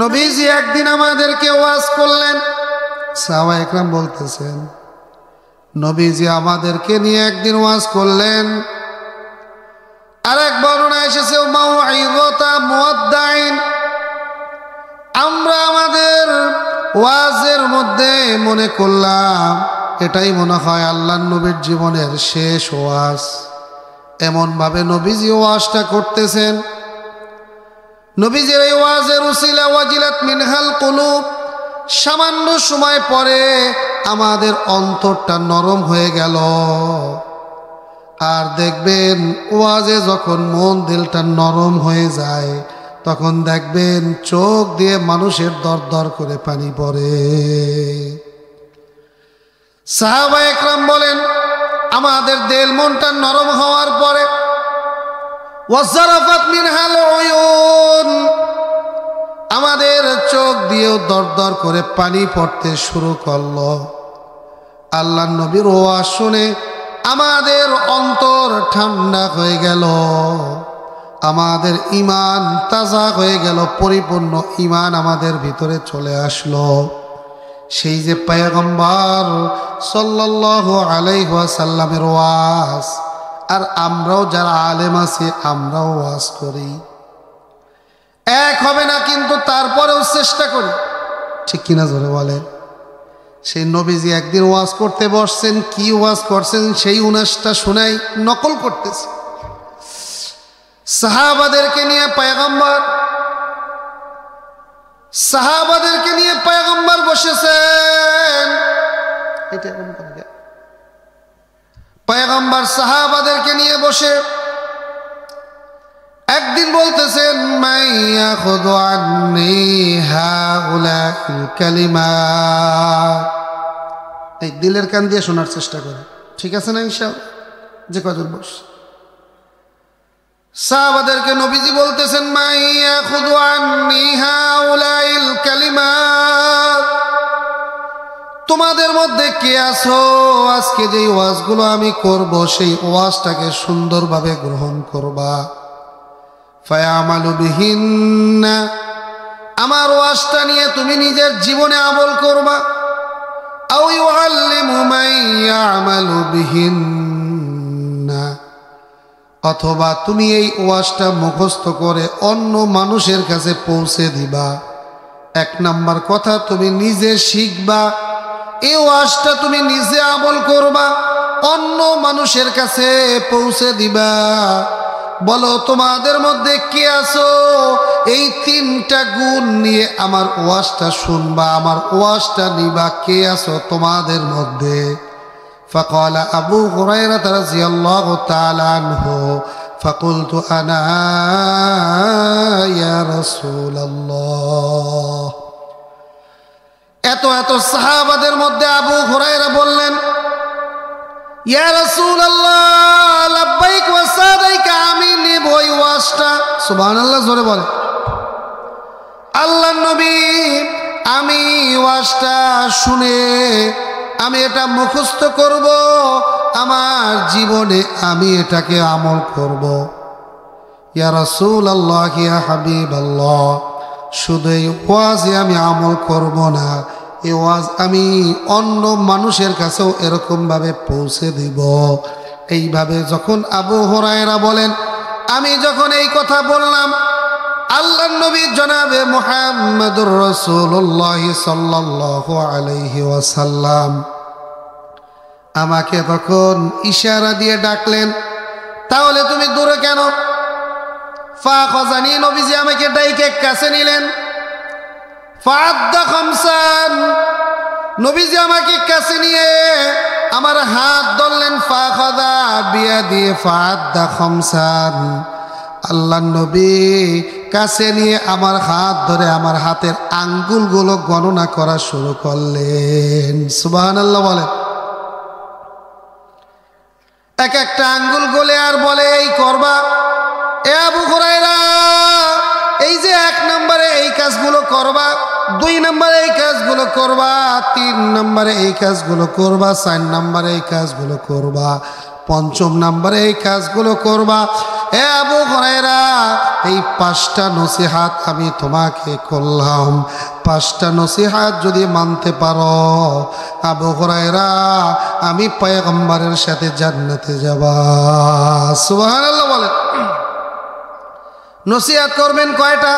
নবীজি একদিন আমাদেরকে ওয়াজ করলেন। সাহাবা একরাম বলতেছেন নবীজি আমাদেরকে নিয়ে একদিন ওয়াজ করলেন। আরেক বর্ণনা এসেছে মাউইযাতা মুওয়াদ্দাইন। আমরা আমাদের ওয়াজের মধ্যে মনে করলাম এটাই মনে হয় আল্লাহর নবীর জীবনের শেষ ওয়াজ। এমন ভাবে নবীজি ওয়াজটা করতেছেন। নবীজির এই ওয়াজের উসিলা ওয়াজিলাত মিনহাল কুলুব, সামান্য সময় পরে আমাদের অন্তরটা নরম হয়ে গেল। আর দেখবেন ওয়াজে যখন মন দিলটা নরম হয়ে যায় তখন দেখবেন চোখ দিয়ে মানুষের দর দর করে পানি পড়ে। সাহাবা একরাম বলেন আমাদের দিল মনটা নরম হওয়ার পরে ওয়াজারাফাত মিনহাল উয়ুন, আমাদের চোখ দিয়েও দর দর করে পানি পড়তে শুরু করলো। আল্লাহর নবীর ওয়াজ শুনে আমাদের অন্তর ঠান্ডা হয়ে গেল, আমাদের ঈমান তাজা হয়ে গেল, পরিপূর্ণ ঈমান আমাদের ভিতরে চলে আসলো। সেই যে পয়গম্বর সাল্লাল্লাহু আলাইহি ওয়াসাল্লামের ওয়াজ, আর আমরাও যারা আলেম আছি আমরাও ওয়াজ করি, এক হবে না কিন্তু তারপরেও চেষ্টা করি, ঠিক কিনা জোরে বলেন। সেই নবীজি একদিন ওয়াজ করতে বসছেন, কি ওয়াজ করছেন সেই উনাসটা শোনাই নকল করতেছে। সাহাবাদেরকে নিয়ে পয়গম্বর বসেছেন। এটা এরকম করে পয়গম্বর সাহাবাদেরকে নিয়ে বসে একদিন বলতেছেন মাইয়া খুযু আন্নী হাউলাইল কালিমাত। এই দিলের কান দিয়ে শোনার চেষ্টা করে, ঠিক আছে না ইনশাআল্লাহ? যে কজন বস সাহাবাদেরকে নবীজি বলতেছেন মাইয়া খুযু আন্নী হাউলাইল কালিমাত, তোমাদের মধ্যে কে আছো আজকে যেই ওয়াজগুলো আমি করব সেই ওয়াজটাকে সুন্দরভাবে গ্রহণ করবা। ফায়ামালু বিহিন্না, আমার ওয়াজটা নিয়ে তুমি নিজের জীবনে আমল করবা। আও ইউআল্লিমু মান ইয়ামালু বিহিন্না, অথবা তুমি এই ওয়াজটা মুখস্থ করে অন্য মানুষের কাছে পৌঁছে দিবা। এক নাম্বার কথা, তুমি নিজে শিখবা, এই ওয়াজটা তুমি নিজে আমল করবা, অন্য মানুষের কাছে পৌঁছে দিবা। বলো তোমাদের মধ্যে কে আছো এই তিনটা গুণ নিয়ে আমার ওয়াজটা শুনবা, আমার ওয়াজটা নিবা, কে আছো তোমাদের মধ্যে? ফাকালা আবু হুরায়রা রাদিয়াল্লাহু তাআলা আনহু ফাকুলতু আনা ইয়া রাসূলুল্লাহ। এত সাহাবাদের মধ্যে আবু হুরায়রা বললেন ইয়া রাসূলুল্লাহ লাব্বাইক ওয়া সাদাইক, আমি নেব এই ওয়াজটা। সুবহানাল্লাহ, জোরে বলে। আল্লাহর নবী, আমি ওয়াজটা শুনে আমি এটা মুখস্থ করব, আমার জীবনে আমি এটাকে আমল করব। ইয়া রাসূলুল্লাহ, ইয়া হাবিবাল্লাহ, শুধু এই ওয়াজে আমি আমল করব না, এই ওয়াজ আমি অন্য মানুষের কাছেও এরকমভাবে পৌঁছে দিব। এইভাবে যখন আবু হুরায়রা বলেন, আমি যখন এই কথা বললাম, আল্লাহর নবী জনাবে মুহাম্মদুর রাসূলুল্লাহ সাল্লাল্লাহু আলাইহি ওয়াসাল্লাম আমাকে তখন ইশারা দিয়ে ডাকলেন, তাহলে তুমি দূরে কেন? ফাখাযানি, নবীজি আমাকে ডাইকে কাছে নিলেন। ফাআদ্দা খামসান, নবীজি আমাকে কাছে নিয়ে আমার হাত ধরলেন। ফাখাযা বিয়াদি ফাআদ্দা খামসান, আল্লাহ নবী কাছে নিয়ে আমার হাত ধরে আমার হাতের আঙ্গুলগুলো গণনা করা শুরু করলেন। সুবহানাল্লাহ বলেন। এক একটা আঙ্গুল গলে আর বলে এই করবা। এ আবু হুরায়রা, এই যে 1 নম্বরে এই কাজগুলো করবা, 2 নম্বরে এই কাজগুলো করবা, 3 নম্বরে এই কাজগুলো করবা, 4 নম্বরে এই কাজগুলো করবা, পঞ্চম নম্বরে এই কাজগুলো করবা। এ আবু হুরায়রা, এই 5টা নসিহাত আমি তোমাকে করলাম, 5টা নসিহাত যদি মানতে পারো আবু হুরায়রা, আমি পয়গম্বরের সাথে জান্নাতে যাবা। সুবহানাল্লাহ বলে। নসিহাত করবেন কয়টা?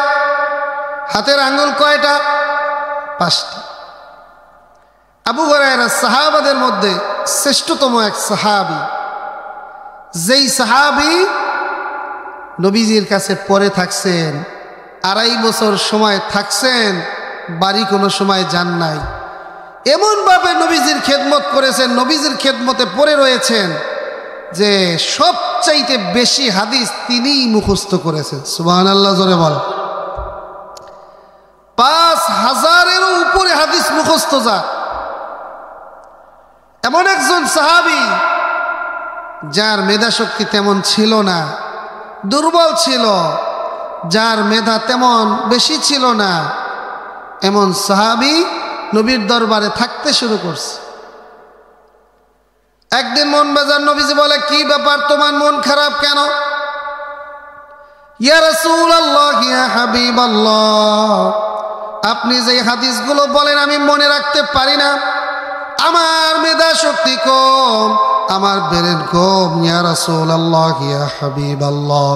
হাতের আঙ্গুল কয়টা? 5টা। আবু হুরায়রা সাহাবাদের মধ্যে শ্রেষ্ঠতম এক সাহাবী, যেই সাহাবী নবীজির কাছে পরে থাকছেন, 2.5 বছর সময় থাকছেন, বাড়ি কোনো সময় যান নাই, এমনভাবে নবীজির খেদমত করেছেন, নবীজির খেদমতে পড়ে রয়েছেন যে সবচাইতে বেশি হাদিস তিনিই মুখস্থ করেছেন। সুবহানাল্লাহ জোরে বল। 5000-এরও উপরে হাদিস মুখস্থ যা। এমন একজন সাহাবী যার মেধা শক্তি তেমন ছিল না, দুর্বল ছিল, যার মেধা তেমন বেশি ছিল না, এমন সাহাবী নবীর দরবারে থাকতে শুরু করছে। একদিন মন বেজার, নবীজি বলে, কি ব্যাপার, তোমার মন খারাপ কেন? ইয়া রাসূলুল্লাহ, ইয়া হাবিবাল্লাহ, আপনি যে হাদিসগুলো বলেন আমি মনে রাখতে পারি না, আমার মেধা শক্তি কম, আমার ব্রেন কম। ইয়া রাসূলুল্লাহ, ইয়া হাবিবাল্লাহ,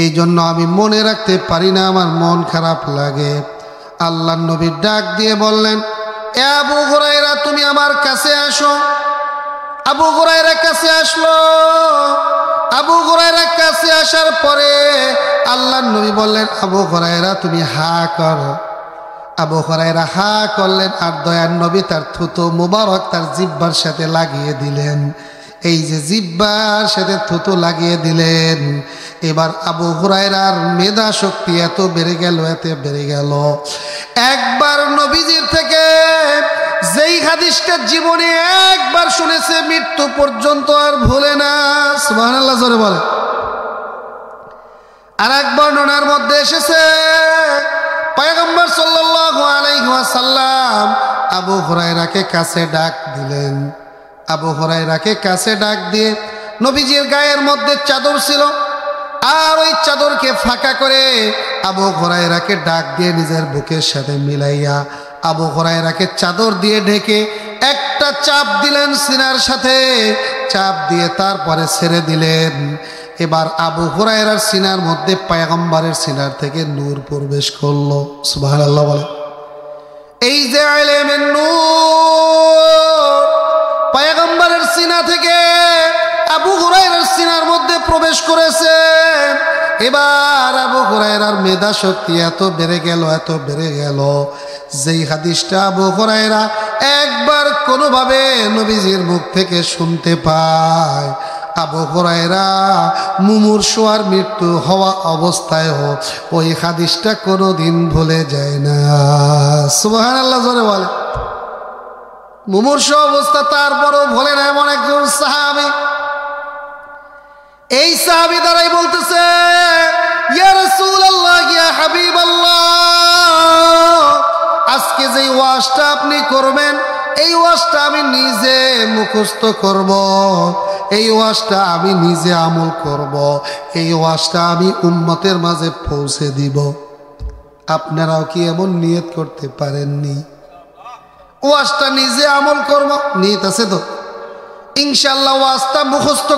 এই জন্য আমি মনে রাখতে পারি না, আমার মন খারাপ লাগে। আল্লাহর নবী ডাক দিয়ে বললেন, এ আবু হুরায়রা, তুমি আমার কাছে আসো। আবু হুরায়রা কাছে আসলো। আবু হুরায়রা কাছে আসার পরে আল্লাহর নবী বললেন, আবু হুরায়রা তুমি হা করো। আবু হুরায়রা হা করলেন, আর দয়ার নবী তার থুতু মুবারক তার জিহ্বার সাথে লাগিয়ে দিলেন। এই যে জিহ্বার সাথে থুতু লাগিয়ে দিলেন, এবার আবু হুরায়রার মেধা শক্তি এত বেড়ে গেল, এত বেড়ে গেল, একবার নবীজির থেকে যেই হাদিসটা জীবনে একবার শুনেছে মৃত্যু পর্যন্ত আর ভুলে না। সুবহানাল্লাহ জোরে বলে। আর এক বর্ণনার মধ্যে এসেছে, পয়গম্বর সাল্লাল্লাহু আলাইহি ওয়াসাল্লাম আবু হুরায়রাকে কাছে ডাক দিলেন। আবু হুরায়রাকে কাছে ডাক দিয়ে, নবীজির গায়ের মধ্যে চাদর ছিল, আর ওই চাদরকে ফাঁকা করে আবু হুরায়রাকে ডাক দিয়ে নিজের বুকের সাথে মিলাইয়া আবু হুরায়রাকে চাদর দিয়ে ঢেকে একটা চাপ দিলেন সিনার সাথে, চাপ দিয়ে তারপরে ছেড়ে দিলেন। এবার আবু হুরায়রার সিনার মধ্যে পয়গম্বরের সিনার থেকে নূর প্রবেশ করলো। সুবহানাল্লাহ বলে। এই যে ইলমের নূর পয়গম্বরের সিনা থেকে আবু হুরায়রার সিনার মধ্যে প্রবেশ করেছে, এবার আবু হুরায়রার মেধা শক্তি এত বেড়ে গেল, এত বেড়ে গেল, যেই হাদিসটা আবু হুরায়রা একবার কোনোভাবে নবীজির মুখ থেকে শুনতে পায়, আবু হুরায়রা মুমূর্ষু আর মৃত্যু হওয়া অবস্থায় ওই হাদিসটা কোনোদিন ভুলে যায় না। সুবহানাল্লাহ জোরে বলে। মুমূর্ষু অবস্থা তারপরও ভুলে না এমন একজন সাহাবী। এই সাহাবী দ্বারাই বলতেছে, ইয়া রাসূলুল্লাহ, ইয়া হাবিবাল্লাহ, আজকে যে ওয়াজটা আপনি করবেন, এই ওয়াজটা আমি নিজে মুখস্থ করব, এই ওয়াজটা আমি নিজে আমল করব, এই ওয়াজটা আমি উম্মতের মাঝে পৌঁছে দিব। আপনারাও কি এমন নিয়ত করতে পারেননি? ওয়াজটা নিজে আমল করব, নিয়ত আছে তো? ইনশাআল্লাহ ওয়াজটা মুখস্থ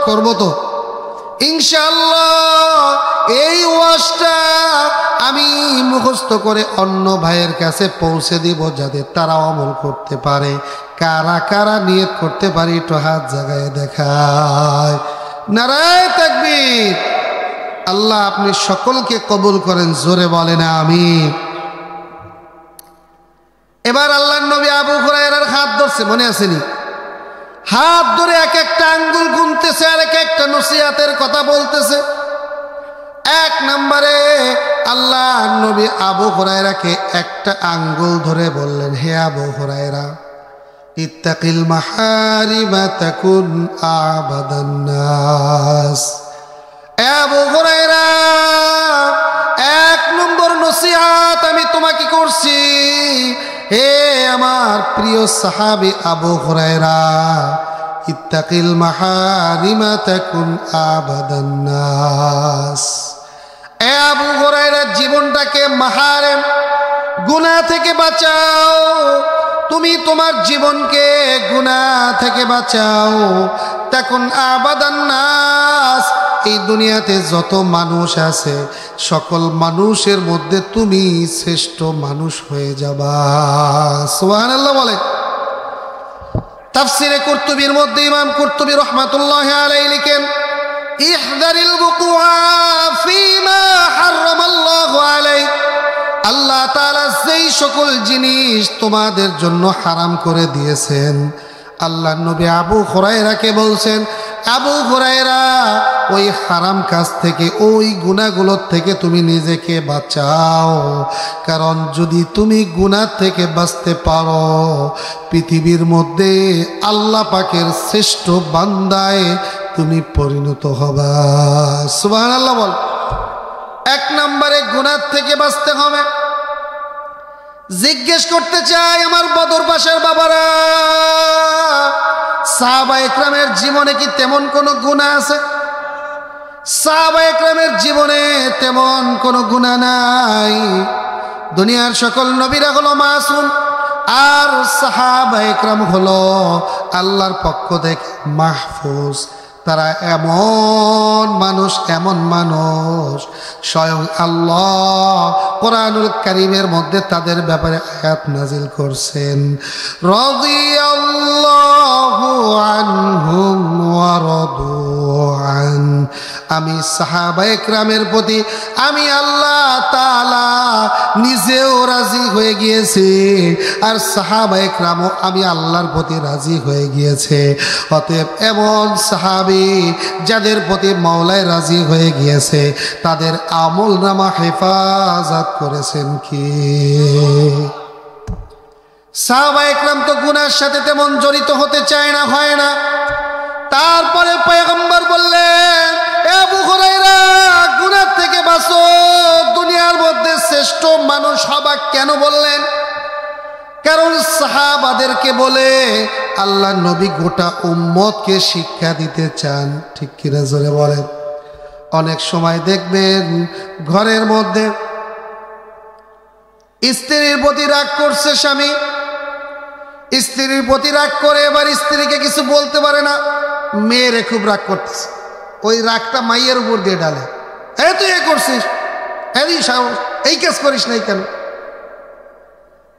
করব তো ইনশাআল্লাহ। এই ওয়াজটা আমি মুখস্থ করে অন্য ভাইয়ের কাছে পৌঁছে দিব, যাতে তারা আমল করতে পারে। কারা কারা নিয়ত করতে পারি একটু হাত জাগায় দেখায়। নারায়ে তাকবীর। আল্লাহ আপনি সকলকে কবুল করেন, জোরে বলেন আমিন। এবার আল্লাহর নবী আবু হুরায়রার হাত ধরছে, মনে আসেনি? হাত ধরে এক একটা আঙ্গুল গুনতেছে আর এক একটা নসিহতের কথা বলতেছে। 1 নম্বরে আল্লাহ নবী আবু হুরায়রাকে একটা আঙ্গুল ধরে বললেন, হে আবু হুরায়রা, ইত্তাকিল মাহারিমা তাকুন আবাদান নাস। আবু হুরায়রা, 1 নম্বর নসিহত আমি তোমাকে করছি, হে আমার প্রিয় সাহাবী আবু হুরায়রা, ইত্তাকিল মাহারিমা তাকুন আবাদান নাস। এ আবু হুরায়রা, জীবনটাকে মাহারিম গুনাহ থেকে বাঁচাও। তুমি তোমার জীবনকে গুনাহ থেকে বাঁচাও। তাকুন আবাদান নাস, এই দুনিয়াতে যত মানুষ আছে সকল মানুষের মধ্যে তুমি শ্রেষ্ঠ মানুষ হয়ে যাবা। সুবহানাল্লাহ বলে। তাফসিরে কুরতুবীর মধ্যে ইমাম কুরতুবী রাহমাতুল্লাহি আলাইহি লিখেন, ইহদারিল বুকুআ ফীমা হারামাল্লাহু আলাইক। আল্লাহ তাআলা যেই সকল জিনিস তোমাদের জন্য হারাম করে দিয়েছেন, আল্লাহ নবী আবু হুরায়রাকে বলছেন, আবু হুরায়রা ওই হারাম কাজ থেকে, ওই গুনাহগুলোর থেকে তুমি নিজেকে বাঁচাও। কারণ যদি তুমি গুনাহ থেকে বাঁচতে পারো, পৃথিবীর মধ্যে আল্লাহ পাকের শ্রেষ্ঠ বান্দায় তুমি পরিণত হবা। সুবহানাল্লাহ বল। এক নম্বরে গুনাহ থেকে বাঁচতে হবে। জিজ্ঞেস করতে চাই আমার বদরবাসের বাবারা, সাহাবা একরামের জীবনে কি তেমন কোনো গুনাহ আছে? সাহাবা একরামের জীবনে তেমন কোনো গুনাহ নাই। দুনিয়ার সকল নবীরা হলো মাসুম, আর সাহাবা একরাম হলো আল্লাহর পক্ষ থেকে মাহফুজ। তারা এমন মানুষ স্বয়ং আল্লাহ কোরআনুল কারীমের মধ্যে তাদের ব্যাপারে আয়াত নাজিল করছেন, রাদিয়াল্লাহু আনহুম ওয়া রাদু আন। আমি সাহাবা একরামের প্রতি আমি আল্লাহ তাআলা নিজেও রাজি হয়ে গিয়েছি, আর সাহাবা একরামও আমি আল্লাহর প্রতি রাজি হয়ে গিয়েছে। অতএব এমন সাহাবী যাদের প্রতি মাওলায় রাজি হয়ে গিয়েছে, তাদের আমল নামা হেফাজত করেছেন কি? সাহাবা একরাম তো গুনার সাথে তেমন জড়িত হতে চায় না, হয় না। তারপরে পয়গম্বর বললেন, এ আবু হুরায়রা, গুনাহ থেকে বাঁচো, দুনিয়ার মধ্যে শ্রেষ্ঠ মানুষ হবা। কেন বললেন? কারণ সাহাবাদেরকে বলে আল্লাহ নবী গোটা উম্মতকে শিক্ষা দিতে চান। ঠিক কিনা জোরে বলেন। অনেক সময় দেখবেন ঘরের মধ্যে স্ত্রীর প্রতি রাগ করছে স্বামী, স্ত্রীর প্রতি রাগ করে এবার স্ত্রীকে কিছু বলতে পারে না, মেয়েরে খুব রাগ করতেছে, ওই রাগটা মাইয়ের উপর দিয়ে ডালে, এ তুই এ করছিস, এই কাজ করিস নাই কেন,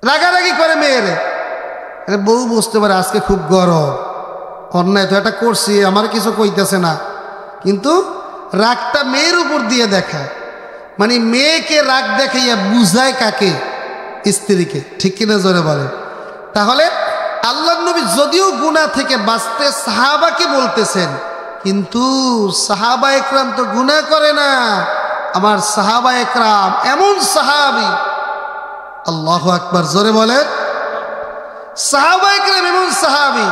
রাগারাগি করে মেয়েরে। বউ বুঝতে পারে আজকে খুব গরম, অন্যায় তো এটা করছি, আমার কিছু কইতেছে না, কিন্তু রাগটা মেয়ের উপর দিয়ে দেখায়। মানে মেয়েকে রাগ দেখাইয়া বুঝায় কাকে? স্ত্রীকে। ঠিক কিনা জোরে বলে। তাহলে আল্লাহর নবী যদিও গুনাহ থেকে বাঁচতে সাহাবাকে বলতেছেন, কিন্তু সাহাবা একরাম তো গুনাহ করে না। আমার সাহাবা একরাম এমন সাহাবী, আল্লাহু আকবার জোরে বলে। साहबा इकराम एमन सहाबी,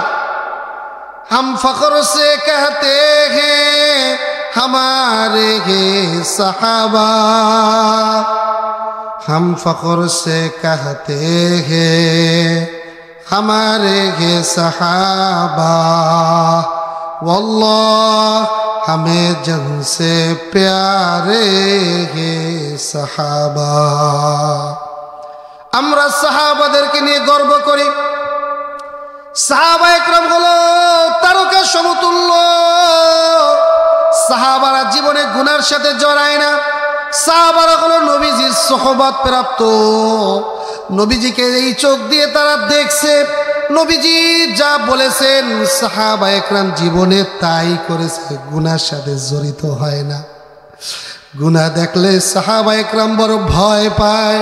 हम फख्र से कहते हैं हमारे हैं सहाबा, हम फख्र से कहते हैं हमारे हैं सहाबा, वल्लाह हमें जन से प्यारे हैं सहाबा। আমরা সাহাবাদেরকে নিয়ে গর্ব করি। সাহাবা একরাম হলো তারকা সমতুল্য। সাহাবারা জীবনে গুনার সাথে জড়ায় না। সাহাবারা হলো নবীজির সোহবত প্রাপ্ত। নবীজিকে এই চোখ দিয়ে তারা দেখছে, নবীজি যা বলেছেন সাহাবা একরাম জীবনে তাই করেছে, গুনার সাথে জড়িত হয় না। গুনাহ দেখলে সাহাবা একরাম বড় ভয় পায়,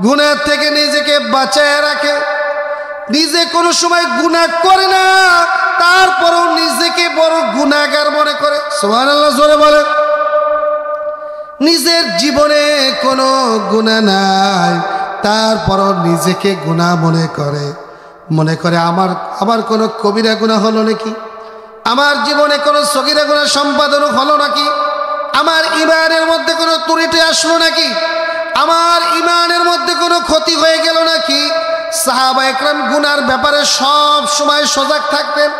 গুনাহ থেকে নিজেকে বাঁচায় রাখে। নিজে কোনো সময় গুনাহ করে না, তারপরও নিজেকে বড় গুনাহগার মনে করে। সুবহানাল্লাহ জোরে বলে। নিজের জীবনে কোনো গুনাহ নাই, তারপরও নিজেকে গুনাহ মনে করে আমার কোনো কবিরা গুনাহ হলো নাকি, আমার জীবনে কোনো সগীরা গুনাহ সম্পাদন হলো নাকি, আমার ঈমানের মধ্যে কোনো ত্রুটি আসলো নাকি, আমার ঈমানের মধ্যে কোনো ক্ষতি হয়ে গেল নাকি। সাহাবা একরাম গুনার ব্যাপারে সব সময় সজাগ থাকতেন।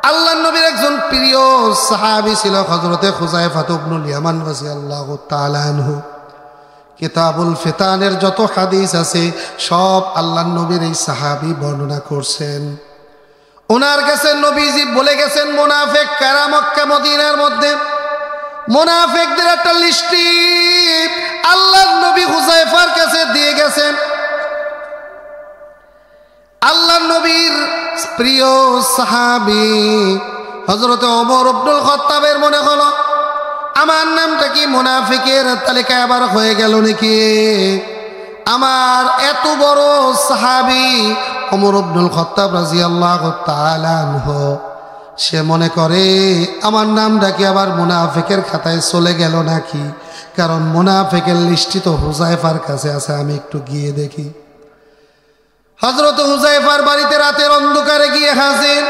আল্লাহর নবীর একজন প্রিয় সাহাবী ছিল হযরতে হুযায়ফা ইবনুল ইয়ামান রাদিয়াল্লাহু তাআলা আনহু। কিতাবুল ফিতানের যত হাদিস আছে সব আল্লাহর নবীর এই সাহাবী বর্ণনা করছেন। ওনার কাছে নবীজি বলে গেছেন মুনাফিক কারা মক্কা মদিনার মধ্যে, মুনাফিকদের একটা লিস্টি আল্লাহর নবী হুযায়ফার কাছে দিয়ে গেছেন। আল্লাহর নবীর প্রিয় সাহাবী হযরত ওমর ইবনুল খাত্তাবের মনে হলো আমার নামটা কি মুনাফিকের তালিকায় আবার হয়ে গেল নাকি? আমার এত বড় সাহাবী ওমর ইবনুল খাত্তাব রাদিয়াল্লাহু তাআলা আনহু, সে মনে করে আমার নামটা কি আবার মুনাফিকের খাতায় চলে গেল নাকি? কারণ মুনাফিকের লিস্টি তো হুযায়ফার কাছে আছে, আমি একটু গিয়ে দেখি। হযরত হুযায়ফার বাড়িতে রাতের অন্ধকারে গিয়ে হাজির।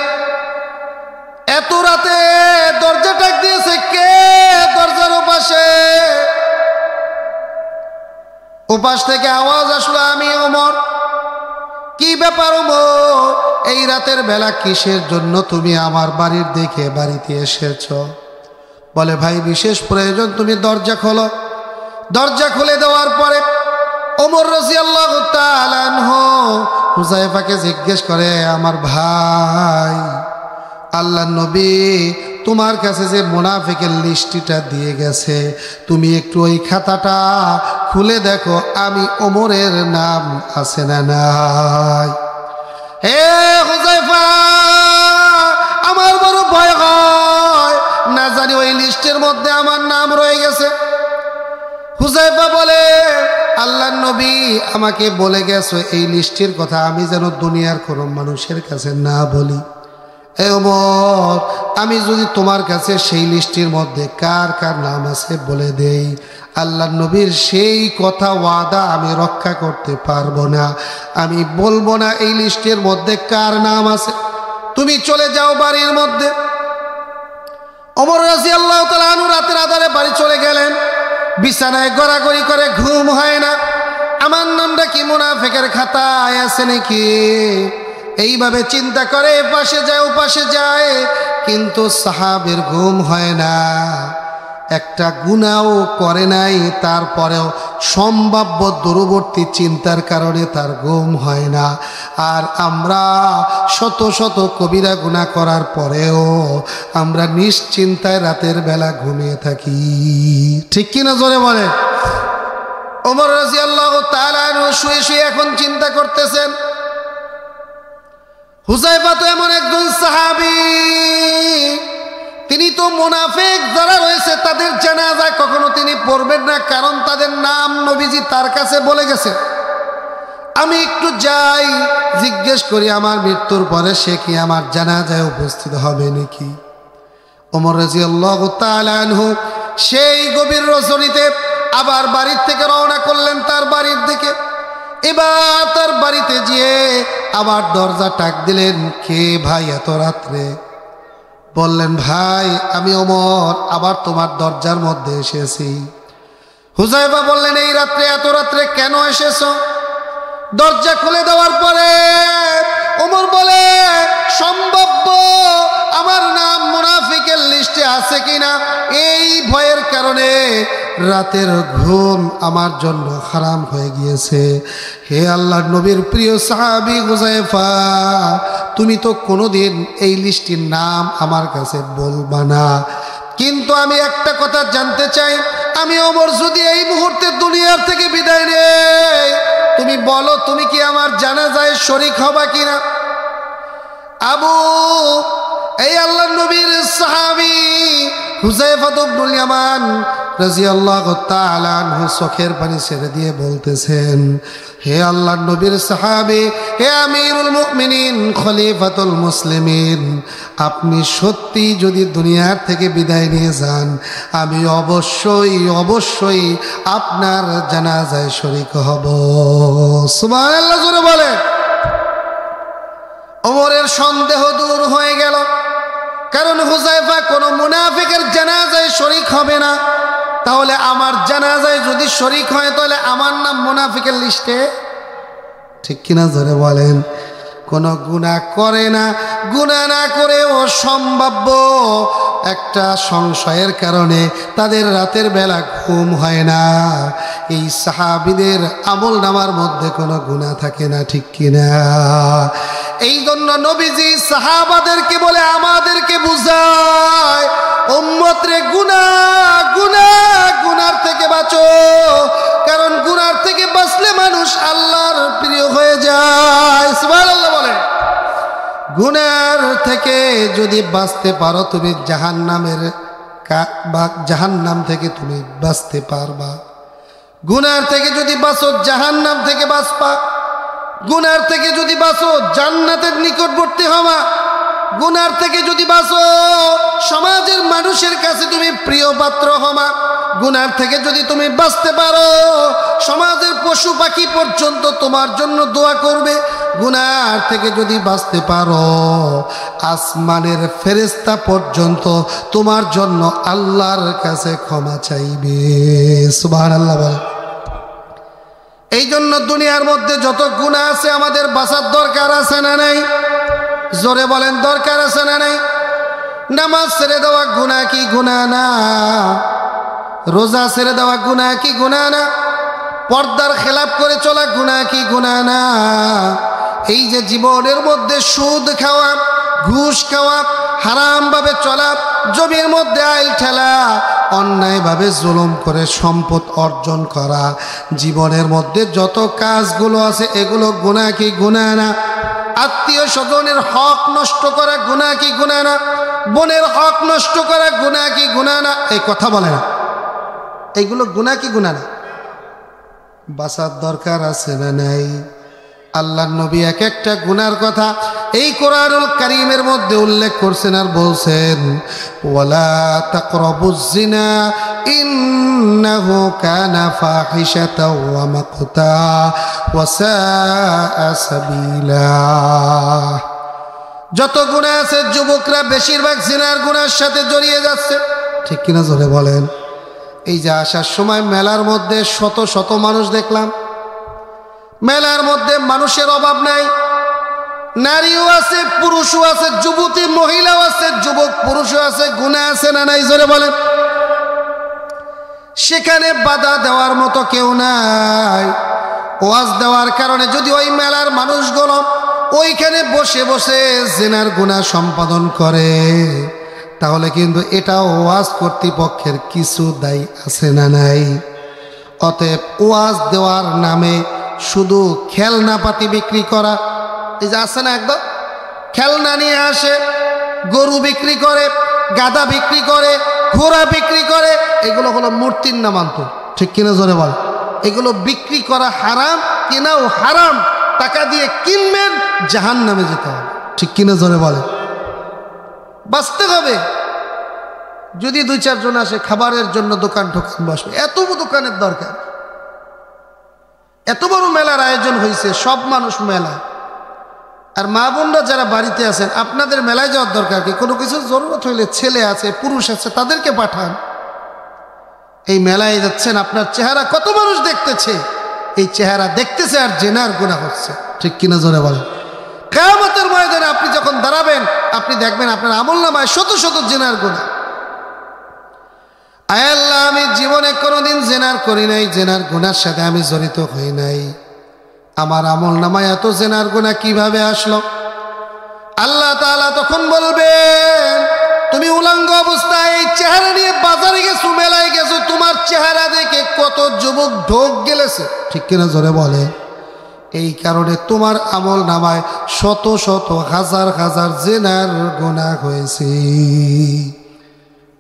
এত রাতে দরজা টাক দিয়েছে কে? দরজার ওপাশে, ওপাশ থেকে আওয়াজ আসলো আমি ওমর। কি ব্যাপার ওমর, এই রাতের বেলা কিসের জন্য তুমি আমার বাড়ির দিকে বাড়িতে এসেছ? বলে ভাই বিশেষ প্রয়োজন, তুমি দরজা খোলো। দরজা খুলে দেওয়ার পরে ওমর রাদিয়াল্লাহু তাআলা আনহু হুযায়ফাকে জিজ্ঞেস করে আমার ভাই আল্লাহর নবী তোমার কাছে যে মুনাফিকের লিস্টিটা দিয়ে গেছে, তুমি একটু ওই খাতাটা খুলে দেখো আমি ওমরের নাম আছে না নাই। হে হুযায়ফা, আমার বড় ভয় হয়, না জানি ওই লিস্টের মধ্যে আমার নাম রয়ে গেছে। হুযায়ফা বলে আল্লাহর নবী আমাকে বলে গেছো এই লিস্টের কথা আমি যেন দুনিয়ার কোনো মানুষের কাছে না বলি। এ ওমর, আমি যদি তোমার কাছে সেই লিস্টের মধ্যে কার কার নাম আছে বলে দেই, আল্লাহর নবীর সেই কথা ওয়াদা আমি রক্ষা করতে পারবো না। আমি বলবো না এই লিস্টের মধ্যে কার নাম আছে, তুমি চলে যাও বাড়ির মধ্যে। ওমর রাদিয়াল্লাহু তাআলা আনহু রাতের আধারে বাড়ি চলে গেলেন। বিছানায় গড়াগড়ি করে, ঘুম হয় না। আমার নামটা কি মুনাফিকের খাতায় আছে নাকি? এইভাবে চিন্তা করে এপাশে যায় ওপাশে যায়, কিন্তু সাহাবীর ঘুম হয় না। একটা গুনাহও করে নাই, তারপরেও সম্ভাব্য দূরবর্তী চিন্তার কারণে তার ঘুম হয় না। আর আমরা শত শত কবিরা গুনাহ করার পরেও আমরা নিশ্চিন্তায় রাতের বেলা ঘুমিয়ে থাকি, ঠিক কিনা জোরে বলে? ওমর রাদিয়াল্লাহু তাআলা আনহু শুয়ে শুয়ে এখন চিন্তা করতেছেন, হুযায়ফা তো এমন একজন সাহাবী, তিনি তো মুনাফিক যারা রয়েছে তাদের জানাজা কখনো তিনি পড়বেন না, কারণ তাদের নাম নবীজি তার কাছে বলে গেছে। আমি একটু যাই, জিজ্ঞেস করি আমার মৃত্যুর পরে সে কি আমার জানাজায় উপস্থিত হবে নাকি। ওমর রাদিয়াল্লাহু তাআলা আনহু সেই গভীর রজনীতে আবার বাড়ির থেকে রওনা করলেন তার বাড়ির দিকে। এবার তার বাড়িতে গিয়ে আবার দরজা টাক দিলেন, কে ভাই এত রাত্রে? বললেন ভাই আমি ওমর, আবার তোমার দরজার মধ্যে এসেছি। হুযায়ফা বললেন এই রাত্রে এত রাত্রে কেন এসেছো? দরজা খুলে দেওয়ার পরে ওমর বলে সম্ভাব্য আমার নাম মুনাফিকের লিস্টে আছে কিনা এই ভয়ের কারণে রাতের ঘুম আমার জন্য হারাম হয়ে গিয়েছে। হে আল্লাহর নবীর প্রিয় সাহাবী হুযায়ফা, তুমি তো কোনোদিন এই লিস্টির নাম আমার কাছে বলবা না, কিন্তু আমি একটা কথা জানতে চাই, আমি ওমর যদি এই মুহূর্তে দুনিয়ার থেকে বিদায় নেই, তুমি বলো তুমি কি আমার জানাজায় শরীক হবা কিনা? আবু এই আল্লাহর নবীর সাহাবী হুযায়ফা ইবনুল ইয়ামান রাদিয়াল্লাহু তাআলা আনহু চোখের পানি ছেড়ে দিয়ে বলতেছেন, হে আল্লাহর নবীর সাহাবী, হে আমিরুল মুমিনিন, খলিফাতুল মুসলিমিন, আপনি সত্যি যদি দুনিয়ার থেকে বিদায় নিয়ে যান, আমি অবশ্যই অবশ্যই আপনার জানাজায় শরীক হব। সুবহানাল্লাহ জোরে বলে। ওমরের সন্দেহ দূর হয়ে গেল, কারণ হুযায়ফা কোন মুনাফিকের জানাজায় শরীক হবে না। তাহলে আমার জানাজায় যদি শরীক হয় তাহলে আমার নাম মুনাফিকের লিস্টে, ঠিক কিনা জোরে বলেন? কোনো গুনাহ করে না। গুনাহ না করেও সম্ভাব্য একটা সংশয়ের কারণে তাদের রাতের বেলা ঘুম হয় না। এই সাহাবীদের আমল নামার মধ্যে কোনো গুনাহ থাকে না, ঠিক কিনা? এই জন্য নবীজি সাহাবাদেরকে বলে আমাদেরকে বুঝায়, উম্মত রে গুনার থেকে বাঁচো, কারণ গুনার থেকে বাঁচলে মানুষ আল্লাহর প্রিয় হয়ে যায়। সুবহানাল্লাহ বলেন। গুনার থেকে যদি বাঁচতে পারো তুমি জাহান্নাম থেকে তুমি বাঁচতে পারবা। গুনার থেকে যদি বাঁচো জাহান্নাম থেকে বাঁচবা। গুনার থেকে যদি বাঁচো জান্নাতের নিকটবর্তী হবা। গুনার থেকে যদি বাঁচো সমাজের মানুষের কাছে তুমি প্রিয় পাত্র হবা। গুনার থেকে যদি তুমি বাঁচতে পারো সমাজের পশু পাখি পর্যন্ত তোমার জন্য দোয়া করবে। গুনার থেকে যদি বাঁচতে পারো আসমানের ফেরেশতা পর্যন্ত তোমার জন্য আল্লাহর কাছে ক্ষমা চাইবে। সুবহানাল্লাহ বলেন। এই জন্য দুনিয়ার মধ্যে যত গুনাহ আছে আমাদের বাঁচার দরকার আছে না নাই? জোরে বলেন, দরকার আছে না নাই? নামাজ ছেড়ে দেওয়া গুনাহ কি গুনাহ না? রোজা ছেড়ে দেওয়া গুনাহ কি গুনাহ না? পর্দার খেলাপ করে চলা গুনাহ কি গুনাহ না? এই যে জীবনের মধ্যে সুদ খাওয়া, ঘুষ খাওয়া, হারাম ভাবে চলা, জমির মধ্যে আইল ঠেলা, অন্যায়ভাবে জুলুম করে সম্পদ অর্জন করা, জীবনের মধ্যে যত কাজগুলো আছে এগুলো গুনাহ কি গুনাহ না? আত্মীয় স্বজনের হক নষ্ট করা গুনাহ কি গুনাহ না? বোনের হক নষ্ট করা গুনাহ কি গুনাহ না? এই কথা বলে না, এইগুলো গুনাহ কি গুনাহ না? বাঁচার দরকার আছে না নাই? আল্লাহর নবী এক একটা গুনার কথা এই কোরআনুল কারীমের মধ্যে উল্লেখ করছেন আর বলছেন, ওয়ালা তাকরাবুজ জিনা ইন্নাহু কানা ফাহিশাতাও ওয়া মাকতা ওয়া সাআ সাবিলা। যত গুনাহ আছে যুবকরা বেশিরভাগ জিনার গুনার সাথে জড়িয়ে যাচ্ছে, ঠিক কিনা জোরে বলেন। এই যে আসার সময় মেলার মধ্যে শত শত মানুষ দেখলাম। মেলার মধ্যে মানুষের অভাব নাই, নারীও আছে, পুরুষও আছে, যুবতী মহিলাও আছে, যুবক পুরুষও আছে। গুনাহ আছে না নাই? জোরে বলেন। সেখানে বাধা দেওয়ার মতো কেউ নাই। ওয়াজ দেওয়ার কারণে যদি ওই মেলার মানুষগুলো ওইখানে বসে বসে জিনার গুনাহ সম্পাদন করে, তাহলে কিন্তু এটাও ওয়াজ কর্তৃপক্ষের কিছু দায় আছে না নাই? অতএব ওয়াজ দেওয়ার নামে শুধু খেলনাপাতি বিক্রি করা, এই যে আছে না, একদম খেলনা নিয়ে আসে, গরু বিক্রি করে, গাধা বিক্রি করে, ঘোড়া বিক্রি করে, এগুলো হলো মূর্তির নামান্তর, ঠিক কিনা জোরে বল। এগুলো বিক্রি করা হারাম, কেনাও হারাম। টাকা দিয়ে কিনবেন, জাহান্নামে যেতে হবে, ঠিক কিনা জোরে বলে। বাঁচতে হবে। যদি 2-4 জন আসে খাবারের জন্য দোকান ঠোকান বসবে, এত দোকানের দরকার? এত বড় মেলার আয়োজন হয়েছে, সব মানুষ মেলায়। আর মা বোনরা যারা বাড়িতে আছেন, আপনাদের মেলায় যাওয়ার দরকার কি? কোনো কিছু জরুরত হইলে ছেলে আছে, পুরুষ আছে, তাদেরকে পাঠান। এই মেলায় যাচ্ছেন, আপনার চেহারা কত মানুষ দেখতেছে, এই চেহারা দেখতেছে আর জিনার গুনাহ হচ্ছে, ঠিক কিনা জোরে বলেন। কিয়ামতের ময়দানে আপনি যখন দাঁড়াবেন, আপনি দেখবেন আপনার আমলনামায় শত শত জিনার গুনাহ। আয় আল্লাহ, আমি জীবনে কোনোদিন জিনার করি নাই, জিনার গুনার সাথে আমি জড়িত হই নাই, আমার আমলনামায় এত জিনার গুনাহ কিভাবে আসলো? আল্লাহ তাআলা তখন বলবেন, তুমি উলঙ্গ অবস্থায় এই চেহারা নিয়ে বাজারে গেছো, মেলায় গেছো, তোমার চেহারা দেখে কত যুবক ঢোক গেলেছে, ঠিক কিনা জোরে বলে। এই কারণে তোমার আমলনামায় শত শত হাজার হাজার জিনার গুনাহ হয়েছে।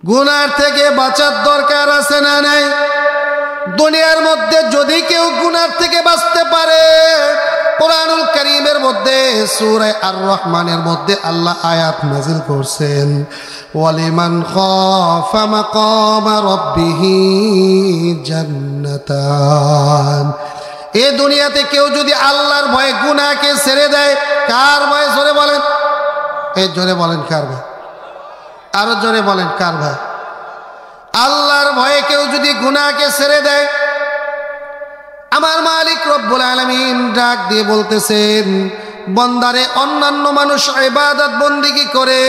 গুনার থেকে বাঁচার দরকার আছে না নাই? দুনিয়ার মধ্যে যদি কেউ গুনার থেকে বাঁচতে পারে, কোরআনুল কারীমের মধ্যে সূরা আর রহমানের মধ্যে আল্লাহ আয়াত নাযিল করছেন, ওয়ালিমান খাফা মাকামা রাব্বিহি জান্নাতান। এ দুনিয়াতে কেউ যদি আল্লাহর ভয়ে গুনাহকে ছেড়ে দেয়, কার ভয়ে? জোরে বলেন, এই জোরে বলেন, কার ভয়? আরো জোরে বলেন, কার ভয়? আল্লাহর ভয়ে কেউ যদি গুনাহকে ছেড়ে দেয়, আমার মালিক রব্বুল আলামিন ডাক দিয়ে বলতেছেন, বন্দারে অন্যান্য মানুষ ইবাদত বন্দেগী করে,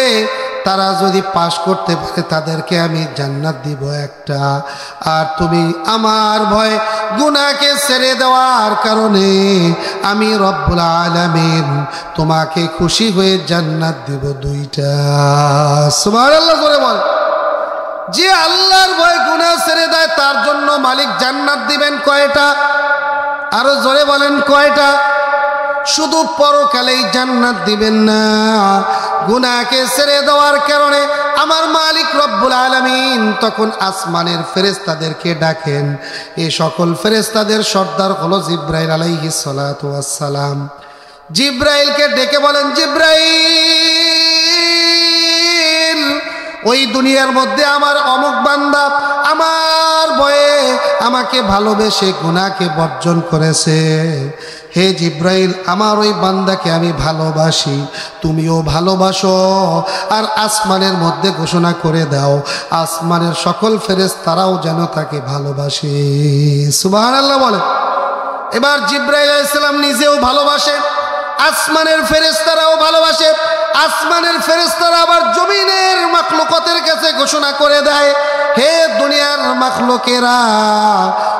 তারা যদি পাশ করতে পারে তাদেরকে আমি জান্নাত দিব একটা। আর তুমি আমার ভয়ে গুনাহকে ছেড়ে দেওয়ার কারণে আমি রব্বুল আলামিন তোমাকে খুশি হয়ে জান্নাত দিব দুইটা। সুবহানাল্লাহ করে বল। যে আল্লাহর ভয়ে গুনাহ ছেড়ে দেয় তার জন্য মালিক জান্নাত দিবেন কয়টা? আরো জোরে বলেন কয়টা? শুধু পরকালেই জান্নাত দিবেন না, গুনাহকে ছেড়ে দেওয়ার কারণে আমার মালিক রব্বুল আলামিন তখন আসমানের ফেরেশতাদেরকে ডাকেন। এই সকল ফেরেশতাদের সর্দার হলো জিব্রাইল আলাইহিস সালাতু ওয়াস সালাম। জিব্রাইলকে ডেকে বলেন, জিব্রাইল, ওই দুনিয়ার মধ্যে আমার অমুক বান্দা আমার ভয়ে আমাকে ভালোবেসে গুনাহকে বর্জন করেছে। হে জিব্রাইল, আমার ওই বান্দাকে আমি ভালোবাসি, তুমিও ভালোবাসো। আর আসমানের মধ্যে ঘোষণা করে দাও, আসমানের সকল ফেরেশতারাও যেন তাকে ভালোবাসে। সুবহানাল্লাহ বলে। এবার জিব্রাইল আলাইহিস সালাম নিজেও ভালোবাসে, আসমানের ফেরেশতারাও ভালোবাসে। আসমানের ফেরেশতারা আবার জমিনের মাখলুকাতের কাছে ঘোষণা করে দেয়, হে দুনিয়ার মাখলুকেরা,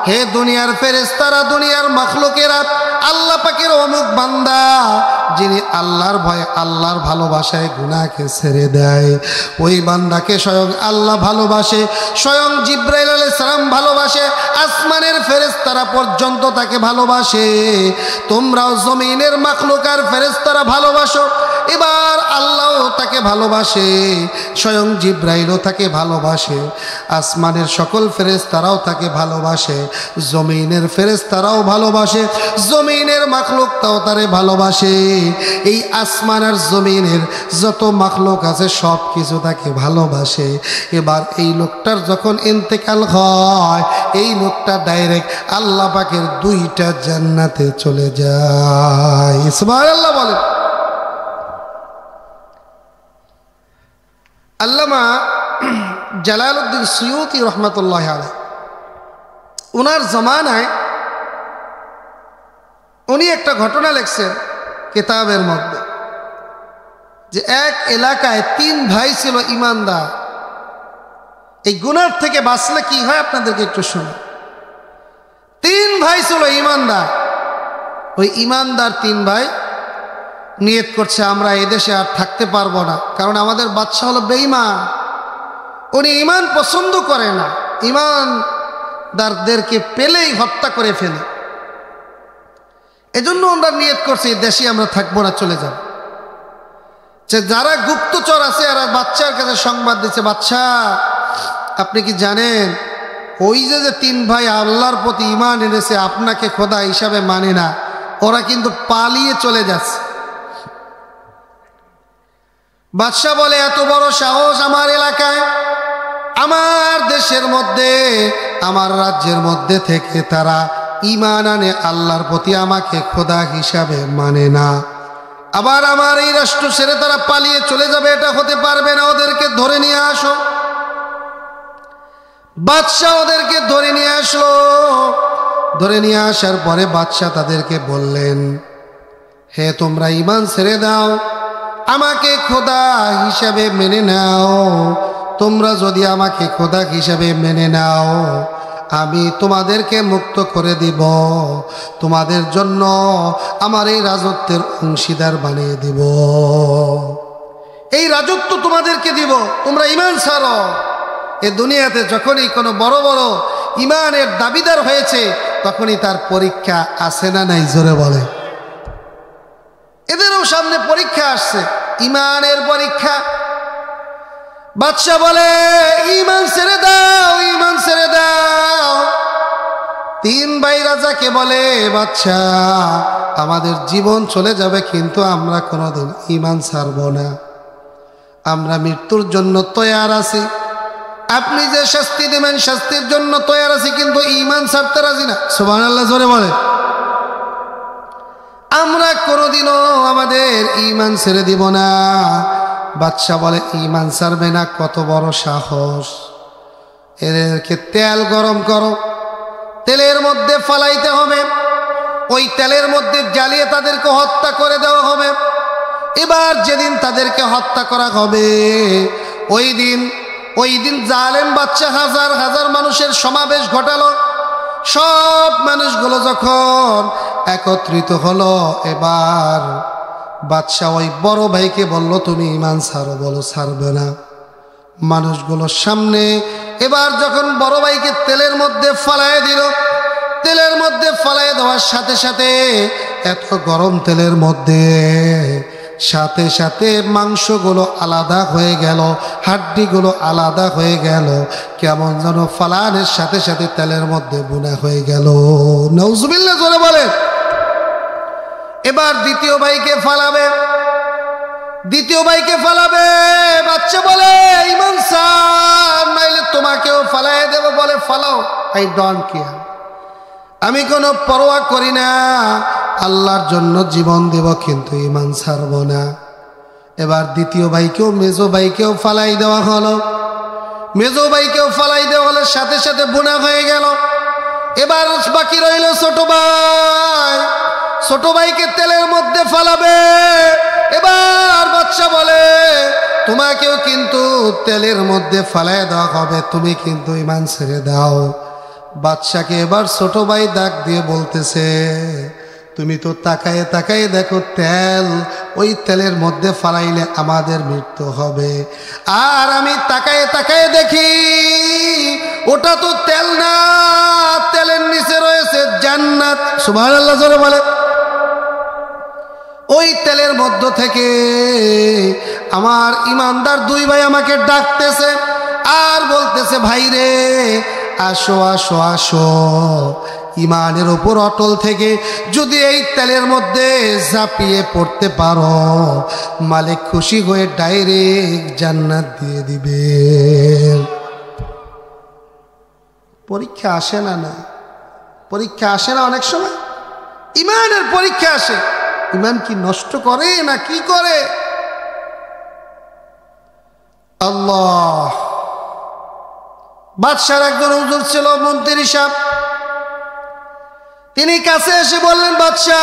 হে দুনিয়ার ফেরেশতারা, দুনিয়ার মাখলুকেরা, আল্লাহ পাকের অমুক বান্দা যিনি আল্লাহর ভয়ে আল্লাহর ভালোবাসায় গুনাহকে ছেড়ে দেয়, ওই বান্দাকে স্বয়ং আল্লাহ ভালোবাসে, স্বয়ং জিব্রাইল আলাইহিস সালাম ভালোবাসে, আসমানের ফেরেশতারা পর্যন্ত তাকে ভালোবাসে। তোমরাও জমিনের মাখলুক আর ফেরেশতারা ভালোবাসো, এবার আল্লাহও তাকে ভালোবাসে, স্বয়ং জিব্রাইলও তাকে ভালোবাসে, আসমানের সকল ফেরেশতারাও তাকে ভালোবাসে, জমিনের ফেরেশতারাও ভালোবাসে, জমিনের মাখলুকটাও তারে ভালোবাসে। এই আসমান আর জমিনের যত মাখলুক আছে সব কিছু তাকে ভালোবাসে। এবার এই লোকটার যখন ইন্তেকাল হয়, এই লোকটা ডাইরেক্ট আল্লাহ পাকের দুইটা জান্নাতে চলে যায়। সুবহানাল্লাহ বলে। আল্লামা জালালউদ্দিন সুয়ুতি রহমাতুল্লাহ আলাইহি, ওনার জমানায় উনি একটা ঘটনা লিখছেন কিতাবের মধ্যে, যে এক এলাকায় 3 ভাই ছিল ইমানদার। এই গুনাহ থেকে বাঁচলে কি হয় আপনাদেরকে একটু শুনুন। 3 ভাই ছিল ইমানদার। ওই ইমানদার 3 ভাই নিয়ত করছে, আমরা এদেশে আর থাকতে পারবো না, কারণ আমাদের বাদশা হলো বেঈমান, উনি ঈমান পছন্দ করে না, ঈমানদারদেরকে পেলেই হত্যা করে ফেলে। এজন্য আমরা নিয়ত করছি দেশে আমরা থাকবো না, চলে যাব। যে যারা গুপ্তচর আছে এরা বাদশার কাছে সংবাদ দিচ্ছে, বাদশা আপনি কি জানেন ওই যে 3 ভাই আল্লাহর প্রতি ঈমান এনেছে, আপনাকে খোদা হিসাবে মানে না, ওরা কিন্তু পালিয়ে চলে যাচ্ছে। বাদশা বলে, এত বড় সাহস আমার এলাকায়, আমার দেশের মধ্যে, আমার রাজ্যের মধ্যে থেকে তারা ঈমান আনে, আল্লাহর প্রতি আমাকে খোদা হিসাবে মানে না, আবার আমার এই রাষ্ট্র ছেড়ে তারা পালিয়ে চলে যাবে, এটা হতে পারবে না, ওদেরকে ধরে নিয়ে আসো। বাদশা ওদেরকে ধরে নিয়ে আসলো। ধরে নিয়ে আসার পরে বাদশা তাদেরকে বললেন, হে তোমরা ঈমান ছেড়ে দাও, আমাকে খোদা হিসাবে মেনে নাও। তোমরা যদি আমাকে খোদা হিসাবে মেনে নাও, আমি তোমাদেরকে মুক্ত করে দিব, তোমাদের জন্য আমার এই রাজত্বের অংশীদার বানিয়ে দিব, এই রাজত্ব তোমাদেরকে দিব, তোমরা ঈমান ছাড়ো। এ দুনিয়াতে যখনই কোনো বড় বড় ঈমানের দাবিদার হয়েছে তখনই তার পরীক্ষা আসে না নাই? জোরে বলে। এদেরও সামনে পরীক্ষা আসছে, ঈমানের পরীক্ষা। বাদশা বলে, ঈমান ছেড়ে দাও, ঈমান ছেড়ে দাও। 3 ভাই রাজাকে বলে, বাদশা আমাদের জীবন চলে যাবে কিন্তু আমরা কোনোদিন ঈমান ছাড়ব না, আমরা মৃত্যুর জন্য তৈয়ার আছি, আপনি যে শাস্তি দেবেন শাস্তির জন্য তৈয়ার আছি, কিন্তু ঈমান ছাড়তে রাজি না। সুবহানাল্লাহ জোরে বলে। আমরা কোনোদিনও আমাদের ঈমান ছেড়ে দিব না। বাদশা বলে, ঈমান ছাড়বে না? কত বড় সাহস! এদেরকে তেল গরম করো, তেলের মধ্যে ফালাইতে হবে, ওই তেলের মধ্যে জ্বালিয়ে তাদেরকে হত্যা করে দেওয়া হবে। এবার যেদিন তাদেরকে হত্যা করা হবে ওই দিন জালেম বাদশা হাজার হাজার মানুষের সমাবেশ ঘটালো। সব মানুষগুলো যখন একত্রিত হলো, এবার বাদশা ওই বড় ভাইকে বলল, তুমি ঈমান ছাড়ো। বলো ছাড়বে না। মানুষগুলোর সামনে এবার যখন বড় ভাইকে তেলের মধ্যে ফালায় দিল, তেলের মধ্যে ফালায় দেওয়ার সাথে সাথে এত গরম তেলের মধ্যে সাথে সাথে মাংসগুলো আলাদা হয়ে গেল, হাড্ডিগুলো আলাদা হয়ে গেল, কেমন যেন ফালানের সাথে সাথে তেলের মধ্যে বুনা হয়ে গেল। নাউজুবিল্লাহ জোরে বলে। এবার দ্বিতীয় ভাইকে ফালাবে। বাচ্চা বলে, ঈমান ছাড় নাইলে তোমাকেও ফালায় দেব। বলে, ফালাও, আই ডোন্ট কেয়ার, আমি কোনো পরোয়া করি না, আল্লাহর জন্য জীবন দেব, কিন্তু ঈমান ছাড়ব না। এবার দ্বিতীয় ভাইকেও মেজো ভাইকেও ফালাই দেওয়া হলো। মেজো ভাইকেও ফালাই দেওয়া হলো, সাথে সাথে বুনা হয়ে গেল। এবার বাকি রইল ছোট ভাই। ছোট ভাইকে তেলের মধ্যে ফালাবে। এবার বাদশা বলে, তোমাকেও কিন্তু তেলের মধ্যে ফালাই দেওয়া হবে, তুমি কিন্তু ঈমান ছেড়ে দাও। বাদশাকে এবার ছোট ভাই ডাক দিয়ে বলতেছে, তুমি তো তাকায়ে তাকায়ে দেখো তেল, ওই তেলের মধ্যে ফালাইলে আমাদের মৃত্যু হবে। আর আমি তাকায়ে তাকায়ে দেখি ওটা তো তেল না, তেলের নিচে রয়েছে জান্নাত। সুবহানাল্লাহ জোরে বলে। ওই তেলের মধ্য থেকে আমার ইমানদার দুই ভাই আমাকে ডাকতেছে আর বলতেছে, ভাই রে আসো আসো আসো, ইমানের ওপর অটল থেকে যদি এই তেলের মধ্যে ঝাঁপিয়ে পড়তে পারো, মালিক খুশি হয়ে ডাইরেক্ট জান্নাত দিয়ে দিবে। পরীক্ষা আসে না? পরীক্ষা আসে না? অনেক সময় ইমানের পরীক্ষা আসে। ইমান কি নষ্ট করে না কি করে? আল্লাহ। বাদশার একজন হুজুর ছিল, মন্ত্রী সাহেব। তিনি কাছে এসে বললেন, বাদশা,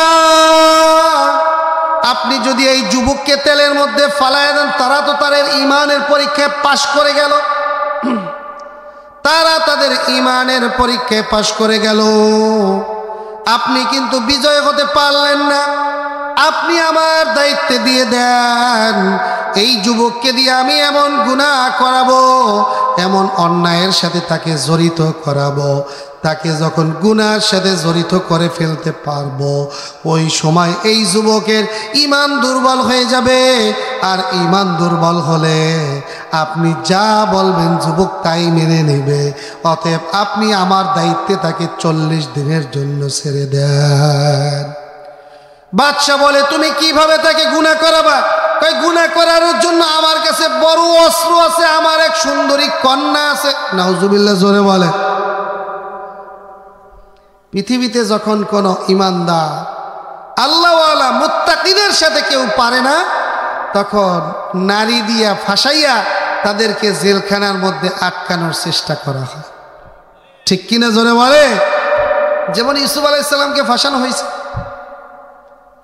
আপনি যদি এই যুবককে তেলের মধ্যে ফালায় দেন, তারা তো তাদের ইমানের পরীক্ষায় পাশ করে গেল, তারা তাদের ইমানের পরীক্ষায় পাশ করে গেল, আপনি কিন্তু বিজয় হতে পারলেন না। আপনি আমার দায়িত্বে দিয়ে দেন, এই যুবককে দিয়ে আমি এমন গুনাহ করাবো, এমন অন্যায়ের সাথে তাকে জড়িত করাবো, তাকে যখন গুনার সাথে জড়িত করে ফেলতে পারবো, ওই সময় এই যুবকের ঈমান দুর্বল হয়ে যাবে। আর ঈমান দুর্বল হলে আপনি যা বলবেন যুবক তাই মেনে নেবে। অতএব আপনি আমার দায়িত্বে তাকে 40 দিনের জন্য ছেড়ে দেন। বাদশা বলে, তুমি কিভাবে তাকে গুনাহ করাবা? কই, গুনাহ করার জন্য আমার কাছে বড় অস্ত্র আছে, আমার এক সুন্দরী কন্যা আছে। নাউজুবিল্লাহ জোরে বলে। পৃথিবীতে যখন কোন ইমানদার আল্লাহওয়ালা মুত্তাকিদের সাথে কেউ পারে না, তখন নারী দিয়া ফাঁসাইয়া তাদেরকে জেলখানার মধ্যে আটকানোর চেষ্টা করা হয়। ঠিক কিনা জোরে বলে? যেমন ইউসুফ আলাইহিস সালামকে ফাঁসানো হয়েছে।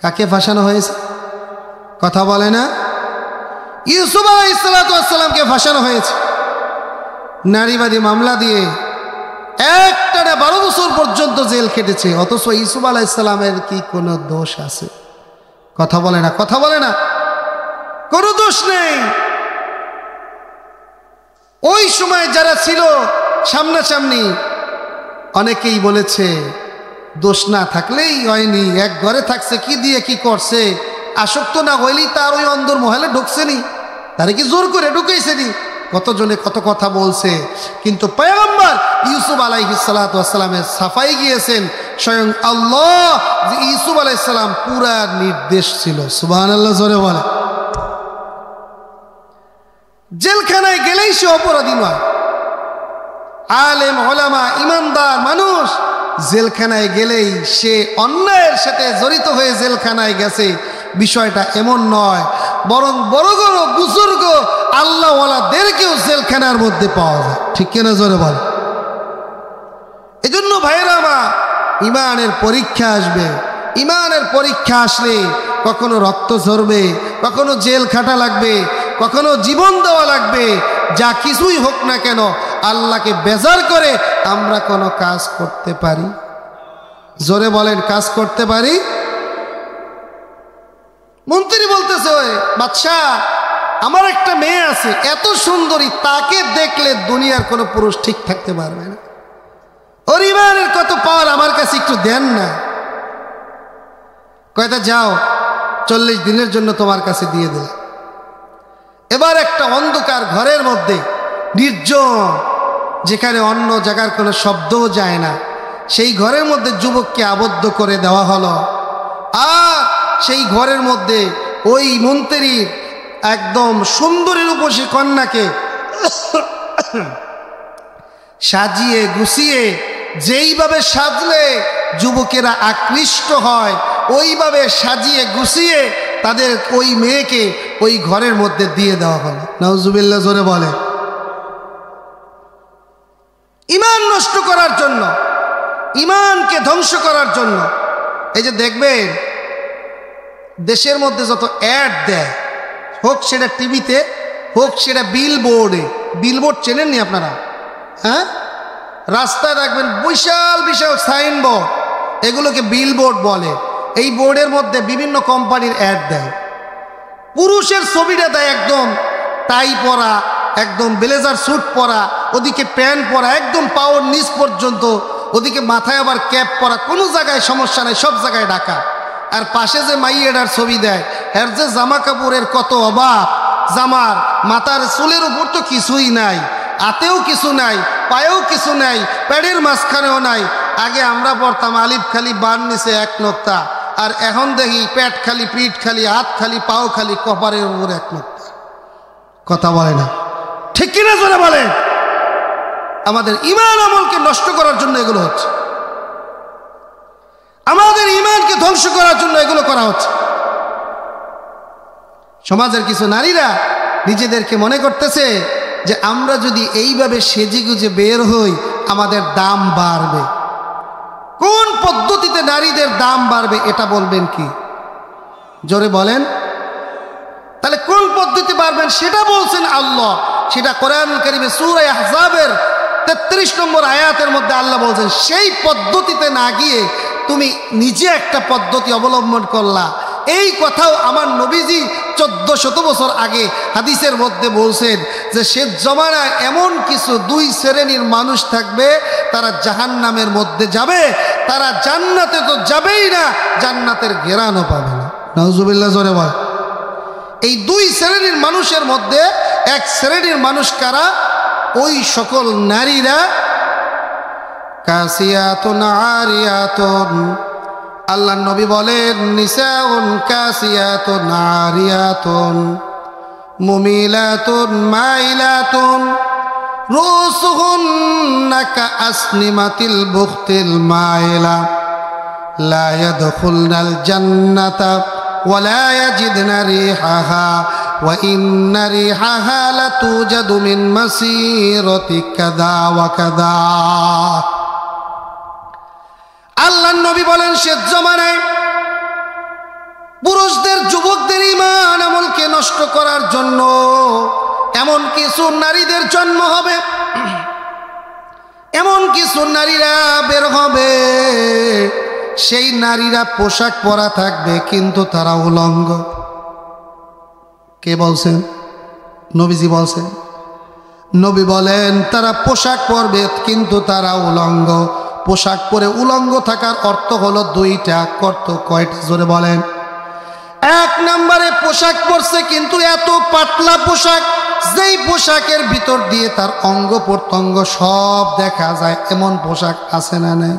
কাকে ফাঁসানো হয়েছে? কথা বলে না? ইউসুফ আলাইহিস সালামকে ফাঁসানো হয়েছে নারীবাদী মামলা দিয়ে। একটানা 12 বছর পর্যন্ত জেল খেটেছে। অথচ ইউসুফ আলাইহিস সালামের কি কোনো দোষ আছে? কথা বলে না? কথা বলে না? কোনো দোষ নেই। ওই সময় যারা ছিল সামনাসামনি, অনেকেই বলেছে দোষ না থাকলেই হয়নি, এক ঘরে থাকছে, কি দিয়ে কি করছে, আসক্ত না হইলেই তার ওই অন্দর মহলে ঢুকছেনি, তারে কি জোর করে ঢুকাইছেনি। কতজনে কত কথা বলছে, কিন্তু পয়গম্বর ইউসুফ আলাইহিস সালাতু ওয়াস সালামের সাফাই গিয়েছেন স্বয়ং আল্লাহ, যে ইউসুফ আলাইহিস সালাম পুরা নির্দেশ ছিল। সুবহানাল্লাহ জোরে বলে। জেলখানায় গেলেই সে অপরাধী নয়। আলেম ওলামা ইমানদার মানুষ জেলখানায় গেলেই সে অন্যায়ের সাথে জড়িত হয়ে জেলখানায় গেছে, বিষয়টা এমন নয়। বরং বড় বড় বুজুর্গ আল্লাহওয়ালাদেরকেও জেলখানার মধ্যে পাওয়া যায়। ঠিক কিনা জোরে বল। এই জন্য ভাইরা আমার, ইমানের পরীক্ষা আসবে, ইমানের পরীক্ষা আসলে কখনো রক্ত ঝরবে, কখনো জেল খাটা লাগবে, কখনো জীবন দেওয়া লাগবে। যা কিছুই হোক না কেন আল্লাহকে বেজার করে আমরা কোনো কাজ করতে পারি? জোরে বলেন, কাজ করতে পারি? মন্ত্রী বলতেছে, ওই বাদশাহ, আমার একটা মেয়ে আছে এত সুন্দরী, তাকে দেখলে দুনিয়ার কোনো পুরুষ ঠিক থাকতে পারবে না। ওর ইমানের কত পাওয়ার, আমার কাছে একটু দেন না। কয়টা যাও, 40 দিনের জন্য তোমার কাছে দিয়ে দিলাম। এবার একটা অন্ধকার ঘরের মধ্যে, নির্জন, যেখানে অন্য জায়গার কোনো শব্দও যায় না, সেই ঘরের মধ্যে যুবককে আবদ্ধ করে দেওয়া হলো। আর সেই ঘরের মধ্যে ওই মন্ত্রীর একদম সুন্দরী রূপসী কন্যাকে সাজিয়ে গুছিয়ে, যেইভাবে সাজলে যুবকেরা আকৃষ্ট হয় ওইভাবে সাজিয়ে গুছিয়ে তাদের ওই মেয়েকে ওই ঘরের মধ্যে দিয়ে দেওয়া হলো। নাউজুবিল্লাহ, জোরে বলে। ইমান নষ্ট করার জন্য, ইমানকে ধ্বংস করার জন্য। এই যে দেখবেন দেশের মধ্যে যত অ্যাড দেয়, হোক সেটা টিভিতে, হোক সেটা বিলবোর্ডে। বিলবোর্ড চেনেননি আপনারা? হ্যাঁ, রাস্তায় রাখবেন বিশাল বিশাল সাইনবোর্ড, এগুলোকে বিলবোর্ড বলে। এই বোর্ডের মধ্যে বিভিন্ন কোম্পানির অ্যাড দেয়। পুরুষের ছবিটা দেয় একদম টাই পরা, একদম ব্লেজার স্যুট পরা, ওদিকে প্যান্ট পরা একদম পাওয়ার নিচ পর্যন্ত, ওদিকে মাথায় আবার ক্যাপ পরা, কোনো জায়গায় সমস্যা নাই, সব জায়গায় ঢাকা। আর পাশে যে মাইয়েটার ছবি দেয়, এর যে জামা কাপড়ের কত অভাব, জামার মাথার চুলের উপর তো কিছুই নাই, হাতেও কিছু নাই, পায়েও কিছু নাই, প্যাডের মাঝখানেও নাই। আগে আমরা পড়তাম আলিফ খালি বান নিচে 1 নোক্তা, আর এখন দেখি পেট খালি, পিঠ খালি, হাত খালি, পাও খালি, কপারের উপর 1 নোক্তা। কথা বলে না, ঠিক কিনা জোরে বলে? আমাদের ইমান আমলকে নষ্ট করার জন্য এগুলো হচ্ছে, আমাদের ইমানকে ধ্বংস করার জন্য এগুলো করা হচ্ছে। সমাজের কিছু নারীরা নিজেদেরকে মনে করতেছে যে আমরা যদি এইভাবে সেজে গুজে বের হই আমাদের দাম বাড়বে। কোন পদ্ধতিতে নারীদের দাম বাড়বে এটা বলবেন কি? জোরে বলেন। তাহলে কোন পদ্ধতি বাড়বেন সেটা বলছেন আল্লাহ, সেটা কোরআনুল কারীমে সূরা আহজাবের 33 নম্বর আয়াতের মধ্যে আল্লাহ বলছেন। সেই পদ্ধতিতে না গিয়ে তুমি নিজে একটা পদ্ধতি অবলম্বন করলা। এই কথাও আমার নবীজি 1400 বছর আগে হাদিসের মধ্যে বলছেন যে শেষ জমানায় এমন কিছু 2 শ্রেণীর মানুষ থাকবে, তারা জাহান্নামের মধ্যে যাবে, তারা জান্নাতে তো যাবেই না, জান্নাতের ঘেরানও পাবে না। নাউজুবিল্লাহ, জোরে বল। এই 2 শ্রেণীর মানুষের মধ্যে এক শ্রেণীর মানুষ কারা? ওই সকল নারীরা কাসিয়াতুন আরিয়াতুন, আল্লাহ নবী বলেন নিসাউন কাসিয়াতুন আরিয়াতুন মুমিলাতুন মাইলাতুন রুসুহুন্না কাআসনিমাতিল বুখতিল মাইলা লা ইয়াদখুলনাল জান্নাতা ওয়া লা ইয়াজিদনা রিহাহা ওয়া ইন্না রিহাহা লাতুজাদু মিন মাসিরাতি কাযা ওয়া কাযা। আল্লাহ নবী বলেন শেষ জমানায় পুরুষদের, যুবকদের ঈমান আমলকে নষ্ট করার জন্য এমন কিছু নারীদের জন্ম হবে, এমন কিছু নারীরা বের হবে, সেই নারীরা পোশাক পরা থাকবে কিন্তু তারা উলঙ্গ। কে বলছেন? নবীজি বলছেন। নবী বলেন তারা পোশাক পরবে কিন্তু তারা উলঙ্গ। পোশাক পরে উলঙ্গ থাকার অর্থ হলো 2টা। অর্থ কয়টা? জোরে বলেন। 1 নম্বরে পোশাক পরছে কিন্তু এত পাতলা পোশাক, যেই পোশাকের ভিতর দিয়ে তার অঙ্গ প্রত্যঙ্গ সব দেখা যায়, এমন পোশাক আছে না নাই?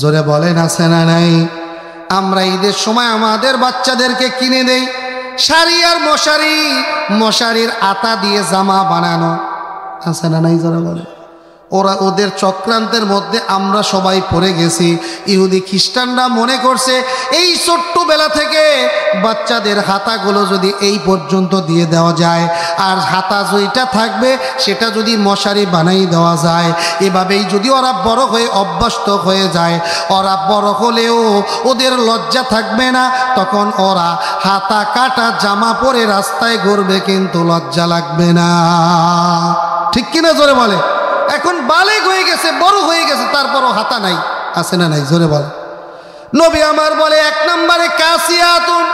জোরে বলেন, আছে না নাই? আমরা ঈদের সময় আমাদের বাচ্চাদেরকে কিনে দেই শাড়ি আর মশারি, মশারির আতা দিয়ে জামা বানানো, আছে না নাই? জোরে বলে। ওরা ওদের চক্রান্তের মধ্যে আমরা সবাই পড়ে গেছি। ইহুদি খ্রিস্টানরা মনে করছে এই ছোট্টবেলা থেকে বাচ্চাদের হাতাগুলো যদি এই পর্যন্ত দিয়ে দেওয়া যায়, আর হাতা যেটা থাকবে সেটা যদি মশারি বানাই দেওয়া যায়, এভাবেই যদি ওরা বড় হয়ে অভ্যস্ত হয়ে যায়, ওরা বড় হলেও ওদের লজ্জা থাকবে না, তখন ওরা হাতা কাটা জামা পরে রাস্তায় ঘুরবে, কিন্তু লজ্জা লাগবে না। ঠিক কিনা জোরে বলে? এখন বালেগ হয়ে গেছে, বড় হয়ে গেছে, তারপরও হাতা নাই, আছে না নাই? জোরে বলে। নবী আমার বলে 1 নম্বরে কাসিয়াতুন,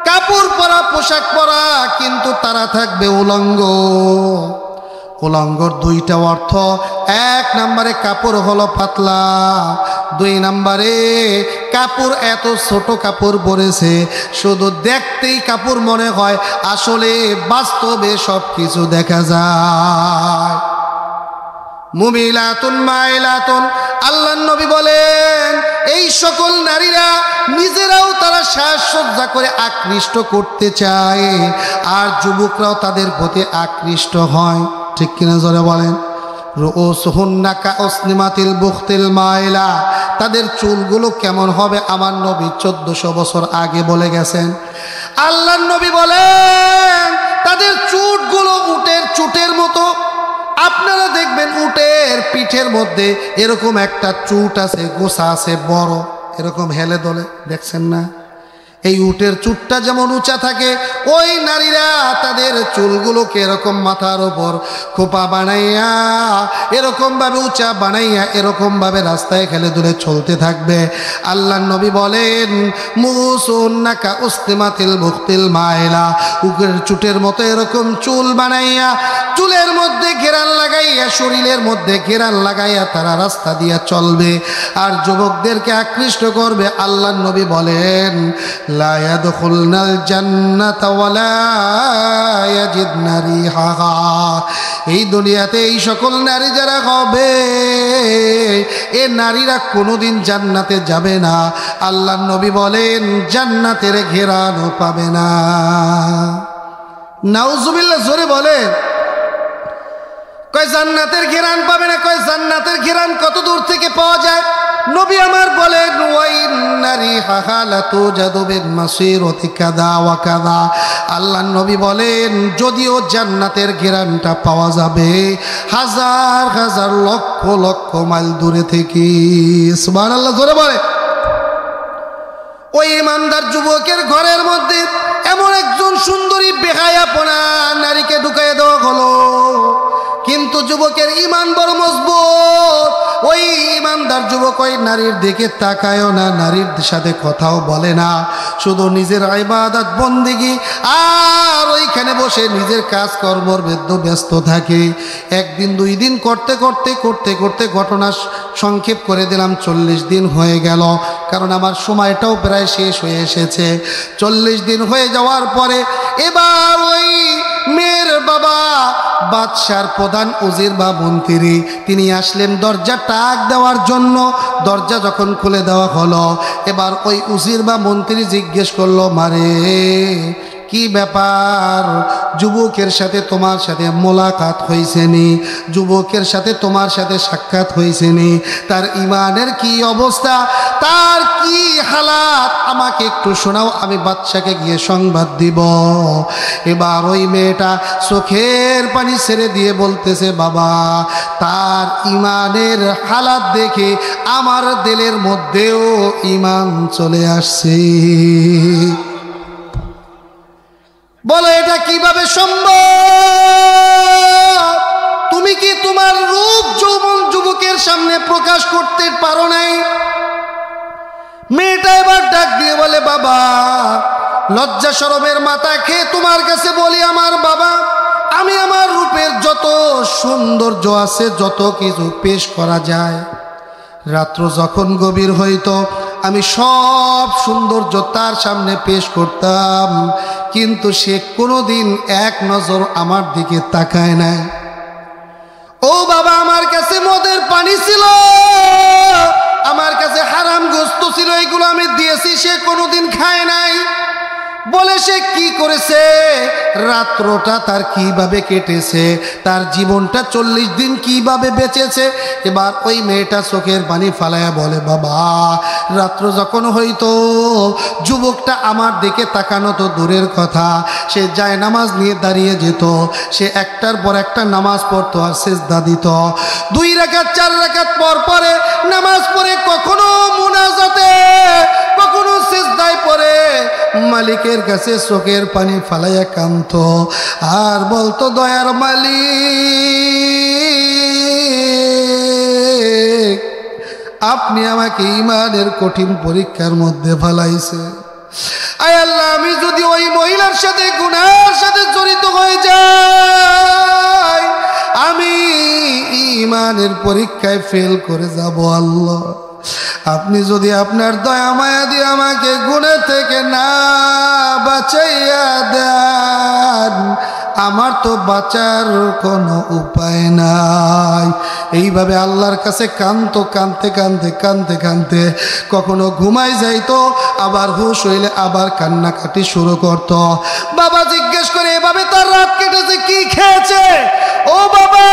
কাপড় পরা, পোশাক পরা, কিন্তু তারা থাকবে উলঙ্গ। উলঙ্গর 2টা অর্থ। 1 নম্বরে কাপড় হলো পাতলা, 2 নম্বরে কাপড় এত ছোট কাপড় পরেছে শুধু দেখতেই কাপড় মনে হয়, আসলে বাস্তবে সব কিছু দেখা যায়। মুমিলাতুন মাইলাতুন, আল্লাহর নবী বলেন এই সকল নারীরা নিজেরাও তারা সাজসজ্জা করে আকৃষ্ট করতে চায়, আর যুবকরাও তাদের প্রতি আকৃষ্ট হয়। ঠিক কিনা জোরে বলেন? রুউসুহুন্না কাউসনিমাতিল বুখতিল মাইলা, তাদের চুলগুলো কেমন হবে আমার নবী 1400 বছর আগে বলে গেছেন। আল্লাহর নবী বলেন তাদের চুটগুলো উটের চুটের মতো। আপনারা দেখবেন উটের পিঠের মধ্যে এরকম একটা চুট আছে, গোছা আছে বড়, এরকম হেলে দোলে, দেখছেন না? এই উটের চুটটা যেমন উঁচা থাকে, ওই নারীরা তাদের চুলগুলোকে এরকম মাথার ওপর খোপা বানাইয়া, এরকম ভাবে উঁচা বানাইয়া, এরকম ভাবে রাস্তায় খেলে দুলে চলতে থাকবে। আল্লাহর নবী বলেন মুসুন্না কাউসনিমাতিল বুখতিল মাইলা, উটের চুটের মতো এরকম চুল বানাইয়া, চুলের মধ্যে ঘেরান লাগাইয়া, শরীরের মধ্যে ঘেরান লাগাইয়া তারা রাস্তা দিয়া চলবে আর যুবকদেরকে আকৃষ্ট করবে। আল্লাহর নবী বলেন লা ইয়াদখুলনাল জান্নাতা ওয়ালা ইয়াজিদনা রিহাহা, এই দুনিয়াতে এই সকল নারী যারা হবে, এ নারীরা কোনোদিন জান্নাতে যাবে না। আল্লাহর নবী বলেন জান্নাতের ঘেরানও পাবে না। নাউজুবিল্লাহ, জোরে বলে। কয় জান্নাতের ঘেরান পাবে না, কয় জান্নাতের ঘেরান কত দূর থেকে পাওয়া যায়? নবী আমার বলেন আল্লাহ নবী বলেন যদিও জান্নাতের ঘেরানটা পাওয়া যাবে হাজার হাজার লক্ষ লক্ষ মাইল দূরে থেকে। সুবহানাল্লাহ, জোরে বলে। ওই ইমানদার যুবকের ঘরের মধ্যে এমন একজন সুন্দরী বেহায়াপনা নারীকে ঢুকাইয়া দেওয়া হলো, কিন্তু যুবকের ইমান বড় মজবুত। ওই ইমানদার যুবক ওই নারীর দিকে তাকায়ও না, নারীর সাথে কথাও বলে না, শুধু নিজের ইবাদত বন্দেগী আর ওইখানে বসে নিজের কাজকর্মর ব্যস্ত থাকে। 1 দিন 2 দিন করতে করতে করতে করতে ঘটনা সংক্ষেপ করে দিলাম, 40 দিন হয়ে গেল, কারণ আমার সময়টাও প্রায় শেষ হয়ে এসেছে। 40 দিন হয়ে যাওয়ার পরে এবার ওই মেয়ের বাবা বাদশার প্রধান উজির বা মন্ত্রী তিনি আসলেন দরজা টাক দেওয়ার জন্য। দরজা যখন খুলে দেওয়া হলো, এবার ওই উজির বা মন্ত্রী জিজ্ঞেস করলো, মারে কি ব্যাপার, যুবকের সাথে তোমার সাথে মোলাকাত হয়েছে নি, যুবকের সাথে তোমার সাথে সাক্ষাৎ হয়েছে নি, তার ইমানের কি অবস্থা, তার কি হালাত, আমাকে একটু শোনাও, আমি বাদশাকে গিয়ে সংবাদ দিব। এবার ওই মেয়েটা চোখের পানি ছেড়ে দিয়ে বলতেছে, বাবা তার ইমানের হালাত দেখে আমার দিলের মধ্যেও ইমান চলে আসছে। বলো এটা কিভাবে সম্ভব? তুমি কি তোমার রূপ যৌবন যুবকের সামনে প্রকাশ করতে পারো নাই? মেয়েটা এবার ডাক দিয়ে বলে, বাবা লজ্জা শরমের মাথা খেয়ে তোমার কাছে বলি, আমার বাবা আমি আমার রূপের যত সৌন্দর্য আছে, যত কিছু পেশ করা যায়, রাত্র যখন গভীর হইত আমি সব সৌন্দর্য তার সামনে পেশ করতাম, কিন্তু সে কোনোদিন এক নজর আমার দিকে তাকায় নাই। ও বাবা আমার কাছে মদের পানি ছিল, আমার কাছে হারাম গোশত ছিল, এগুলো আমি দিয়েছি, সে কোনোদিন খায় নাই। বলে সে কি করেছে, রাত্রটা তার কিভাবে কেটেছে, তার জীবনটা 40 দিন কিভাবে বেঁচেছে। এবার ওই মেয়েটা চোখের পানি ফালায়া বলে, বাবা রাত্র যখন হইতো যুবকটা আমার দিকে তাকানো তো দূরের কথা, সে যায় নামাজ নিয়ে দাঁড়িয়ে যেত, সে একটার পর একটা নামাজ পড়তো আর সিজদা দিত। 2 রাকাত 4 রাকাত পর পরে নামাজ পড়ে কখনো মুনাজাতে কখনো সিজদায় পড়ে মালিকের কাছে চোখের পানি ফালাইয়া কাঁদতো আর বলতো, দয়ার মালিক আপনি আমাকে ঈমানের কঠিন পরীক্ষার মধ্যে ফেলাইছে। আয় আল্লাহ, আমি যদি ওই মহিলার সাথে গুনাহের সাথে জড়িত হয়ে যাই, আমি ঈমানের পরীক্ষায় ফেল করে যাব। আল্লাহ আপনি যদি আপনার দয়া মায়া দিয়ে আমাকে গুনাহ থেকে না বাঁচাইয়া দেন, আমার তো বাঁচার কোনো উপায় নাই। এইভাবে আল্লাহর কাছে কাঁদতো, কাঁদতে কাঁদতে কাঁদতে কাঁদতে কখনো ঘুমাই যাইতো, আবার হুঁশ হইলে আবার কান্নাকাটি শুরু করত। বাবা জিজ্ঞেস করে, এভাবে তার রাত কেটেছে, কি খেয়েছে? ও বাবা,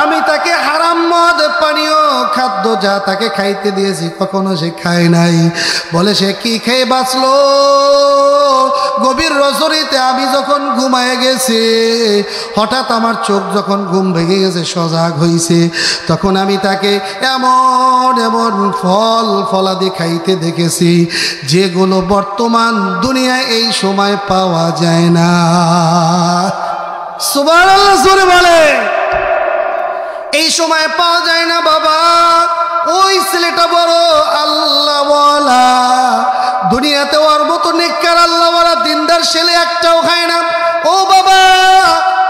আমি তাকে হারাম মদ পানীয় খাদ্য যা তাকে খাইতে দিয়েছি কখনো সে খায় নাই। বলে সে কি খেয়ে বাঁচলো? গভীর রজনীতে আমি যখন ঘুমায় গেছি, হঠাৎ আমার চোখ যখন ঘুম ভেঙে গেছে, সজাগ হয়েছে, তখন আমি তাকে এমন এমন ফল ফলাদি খাইতে দেখেছি যেগুলো বর্তমান দুনিয়ায় এই সময় পাওয়া যায় না। সুবহানাল্লাহ জোরে বলে, এই সময় পাওয়া যায় না। বাবা ওই ছেলেটা বড় আল্লাহওয়ালা, দুনিয়াতে ওর মতো নেককার আল্লাহওয়ালা দিনদার ছেলে একটাও খায় না। ও বাবা,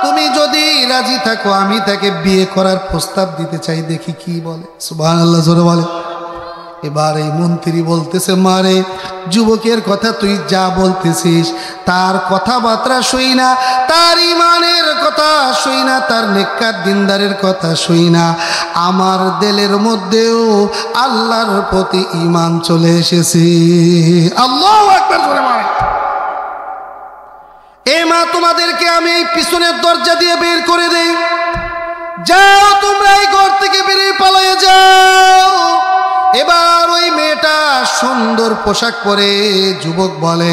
তুমি যদি রাজি থাকো আমি তাকে বিয়ে করার প্রস্তাব দিতে চাই, দেখি কি বলে। সুবহানাল্লাহ জোরে বলে। এবার এই মন্ত্রী বলতেছে, মারে যুবকের কথা তুই যা বলতেছিস, তার কথাবার্তা শুই না, তার ঈমানের কথা শুই না, তার নেককার দিনদারের কথা শুই না, আমার দিলের মধ্যেও আল্লাহর প্রতি ঈমান চলে এসেছে। আল্লাহু আকবার জোরে মারে। এ মা, তোমাদেরকে আমি এই পিছনের দরজা দিয়ে বের করে দেই, যাও তোমরা এই ঘর থেকে বেরিয়ে পালিয়ে যাও। এবার ওই মেয়েটা সুন্দর পোশাক পরে, যুবক বলে,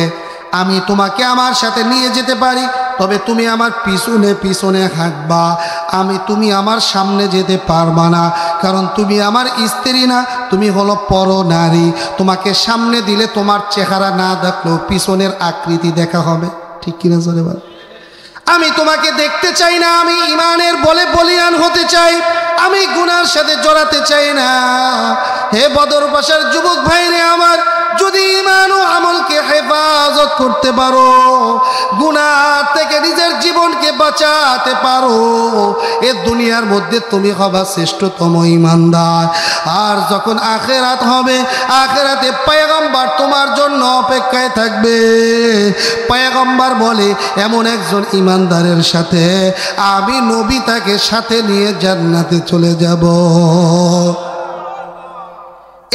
আমি তোমাকে আমার সাথে নিয়ে যেতে পারি, তবে তুমি আমার পিছনে পিছনে হাঁটবা, তুমি আমার সামনে যেতে পারবা না, কারণ তুমি আমার স্ত্রী না, তুমি হলো পরনারী। তোমাকে সামনে দিলে তোমার চেহারা না দেখলেও পিছনের আকৃতি দেখা হবে, ঠিক কিনা জোরে বল। আমি তোমাকে দেখতে চাই না, আমি ঈমানের বলে বলিয়ান হতে চাই, আমি গুনার সাথে জড়াতে চাই না। হে বদর পাশার যুবক ভাইরে আমার, যদি ঈমান ও আমলকে হেফাজত করতে পারো, গুনাহ থেকে নিজের জীবনকে বাঁচাতে পারো, এ দুনিয়ার মধ্যে তুমি হবা শ্রেষ্ঠতম ঈমানদার। আর যখন আখিরাত হবে, আখিরাতে পয়গম্বর তোমার জন্য অপেক্ষায় থাকবে। পয়গম্বর বলে, এমন একজন ঈমানদারের সাথে আমি নবী তাকে সাথে নিয়ে জান্নাতে চলে যাব।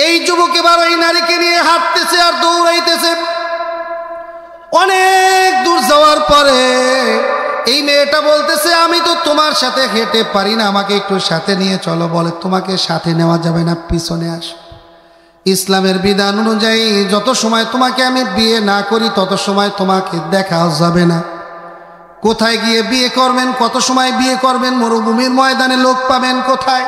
এই যুবক এবার ওই নারীকে নিয়ে হাঁটতেছে আর দৌড়াইতেছে। অনেক দূর যাওয়ার পরে এই মেয়েটা বলতেছে, আমি তো তোমার সাথে হেঁটে পারি না, আমাকে একটু সাথে নিয়ে চলো। বলে, তোমাকে সাথে নেওয়া যাবে না, পিছনে আসো। ইসলামের বিধান অনুযায়ী যত সময় তোমাকে আমি বিয়ে না করি তত সময় তোমাকে দেখা যাবে না। কোথায় গিয়ে বিয়ে করবেন, কত সময় বিয়ে করবেন, মরুভূমির ময়দানে লোক পাবেন কোথায়?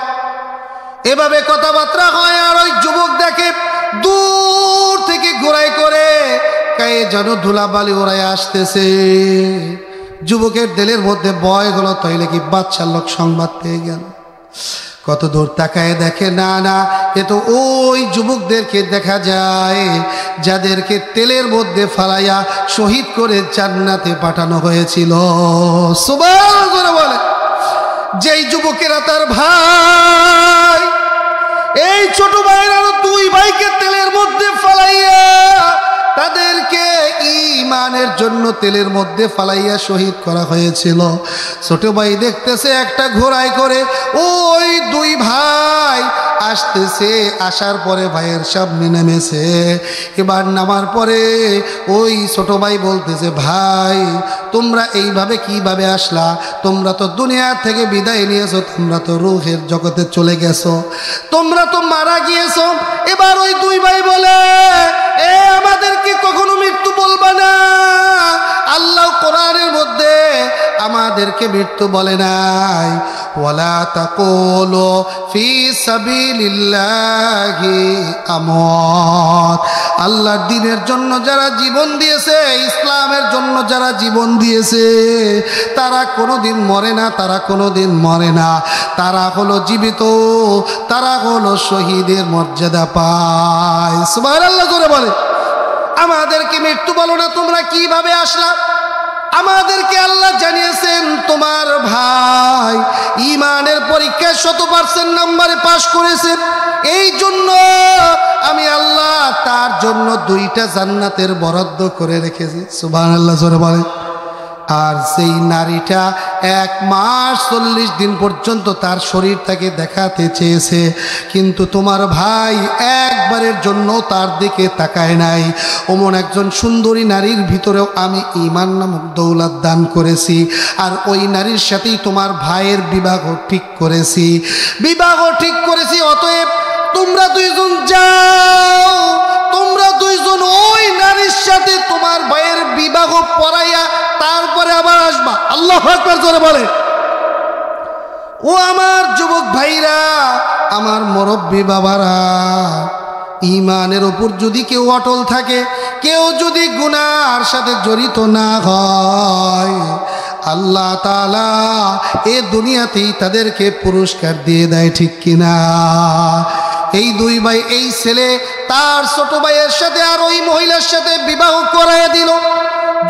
এভাবে কথাবার্তা হয়। আর ওই যুবক দেখে দূর থেকে ঘোড়ায় করে গায়ে যেন ধুলাবালি ওরাই আসতেছে। যুবকের দিলের মধ্যে ভয় হলো, তাইলে কি বাদশার লোক সংবাদ পেয়ে গেল। কত দূর তাকায় দেখে, না না, এ তো ওই যুবকদেরকে দেখা যায় যাদেরকে তেলের মধ্যে ফালাইয়া শহীদ করে জান্নাতে পাঠানো হয়েছিল। সুবহানাল্লাহ বলে, যেই যুবকেরা তার ভাই, এই ছোট ভাইয়ের আরো 2 ভাইকে তেলের মধ্যে ফালাইয়া তাদেরকে ঈমানের জন্য তেলের মধ্যে ফালাইয়া শহীদ করা হয়েছিল। ছোট ভাই দেখতেছে একটা ঘোড়ায় করে ওই 2 ভাই আসতেছে, আসার পরে ভাইয়ের সামনে নেমেছে। এবার নামার পরে ওই ছোট ভাই বলতেছে, ভাই তোমরা এইভাবে কিভাবে আসলা? তোমরা তো দুনিয়া থেকে বিদায় নিয়েছো, তোমরা তো রূহের জগতে চলে গেছো, তোমরা তো মারা গিয়েছো। এবার ওই দুই ভাই বলে, আমাদেরকে কখনো মৃত্যু বলবা না। আল্লাহ কোরআনের মধ্যে আমাদেরকে মৃত্যু বলে নাই। ওয়ালা তাকুলু ফি সাবিলিল্লাহি আমওয়াত। আল্লাহর দ্বীনের জন্য যারা জীবন দিয়েছে, ইসলামের জন্য যারা জীবন দিয়েছে, তারা কোনোদিন মরে না, তারা কোনোদিন মরে না। তারা হলো জীবিত, তারা হলো শহীদের মর্যাদা পায়। সুবহানাল্লাহ করে বলে, আমাদেরকে মৃত্যু বলো না, তোমরা কিভাবে আসলা? আমাদেরকে আল্লাহ জানিয়েছেন তোমার ভাই ঈমানের পরীক্ষায় 100% নম্বরে পাশ করেছে, এই জন্য আমি আল্লাহ তার জন্য 2টা জান্নাতের বরাদ্দ করে রেখেছি। সুবহানাল্লাহ জোরে বলে। আর সেই নারীটা 1 মাস 40 দিন পর্যন্ত তার শরীরটাকে দেখাতে চেয়েছে, কিন্তু তোমার ভাই একবারের জন্য তার দিকে তাকায় নাই। ওমন একজন সুন্দরী নারীর ভিতরেও আমি ঈমান নামক দৌলত দান করেছি, আর ওই নারীর সাথেই তোমার ভাইয়ের বিবাহ ঠিক করেছি, অতএব তোমরা 2 জন যাও, তোমরা 2 জন ওই নারীর সাথে তোমার ভাইয়ের বিবাহ পড়াইয়া তারপরে আবার আসবা। আল্লাহু আকবার জোরে বলে। ও আমার যুবক ভাইরা, আমার মুরব্বী বাবারা, ঈমানের উপর যদি কেউ অটল থাকে, কেউ যদি গুনার সাথে জড়িত না হয়, আল্লাহ তাআলা এ দুনিয়াতেই তাদেরকে পুরস্কার দিয়ে দেয়, ঠিক কিনা? এই 2 ভাই, এই ছেলে তার ছোট ভাইয়ের সাথে আর ওই মহিলার সাথে বিবাহ করাইয়া দিল।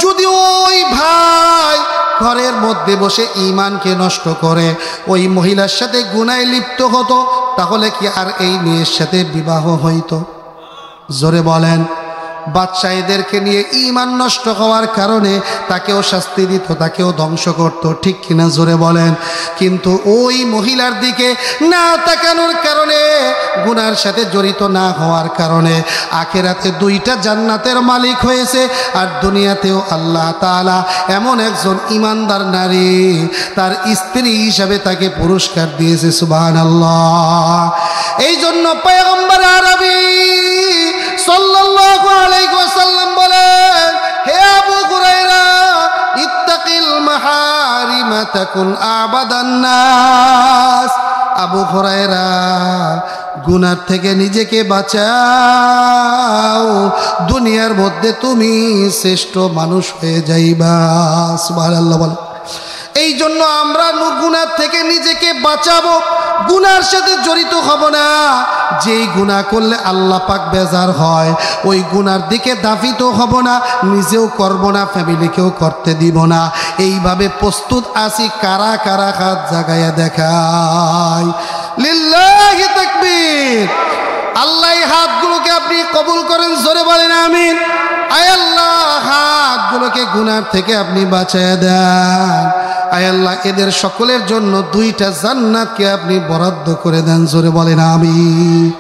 যদি ওই ভাই ঘরের মধ্যে বসে ঈমানকে নষ্ট করে ওই মহিলার সাথে গুনায় লিপ্ত হতো, তাহলে কি আর এই মেয়ের সাথে বিবাহ হইতো? জোরে বলেন। বাচ্চা এদেরকে নিয়ে ঈমান নষ্ট হওয়ার কারণে তাকেও শাস্তি দিত, তাকেও ধ্বংস করত, ঠিক কিনা? জোরে বলেন। কিন্তু ওই মহিলার দিকে না তাকানোর কারণে, গুনার সাথে জড়িত না হওয়ার কারণে আখিরাতে 2টা জান্নাতের মালিক হয়েছে, আর দুনিয়াতেও আল্লাহ তাআলা এমন একজন ঈমানদার নারী তার স্ত্রী হিসাবে তাকে পুরস্কার দিয়েছে। সুবহানাল্লাহ। এই জন্য পয়গম্বর আরবী সাল্লাল্লাহু আলাইহি ওয়াসাল্লাম বলেন, হে আবু হুরায়রা, ইত্তাকিল মাহারিমা তাকুন আবাদান নাস। আবু হুরায়রা, গুনার থেকে নিজেকে বাঁচাও, দুনিয়ার মধ্যে তুমি শ্রেষ্ঠ মানুষ হয়ে যাইবা। সুবহানাল্লাহ বল। এই জন্য আমরা গুনার থেকে নিজেকে বাঁচাবো, গুনার সাথে জড়িত হব না। যেই গুনাহ করলে আল্লাহ পাক বেজার হয়, ওই গুনার দিকে দাফিত হব না, নিজেও করব না, ফ্যামিলিকেও করতে দিব না। এইভাবে প্রস্তুত আছি। কারা কারা হাত জাগাইয়া দেখায়? লিল্লাহি তাকবীর। আল্লাহ এই হাতগুলোকে আপনি কবুল করেন, জোরে বলেন আমিন। আয় আল্লাহ, হাতগুলোকে গুনার থেকে আপনি বাঁচায় দেন। আয় আল্লাহ, এদের সকলের জন্য 2টা জান্নাতকে আপনি বরাদ্দ করে দেন, জোরে বলেন আমিন।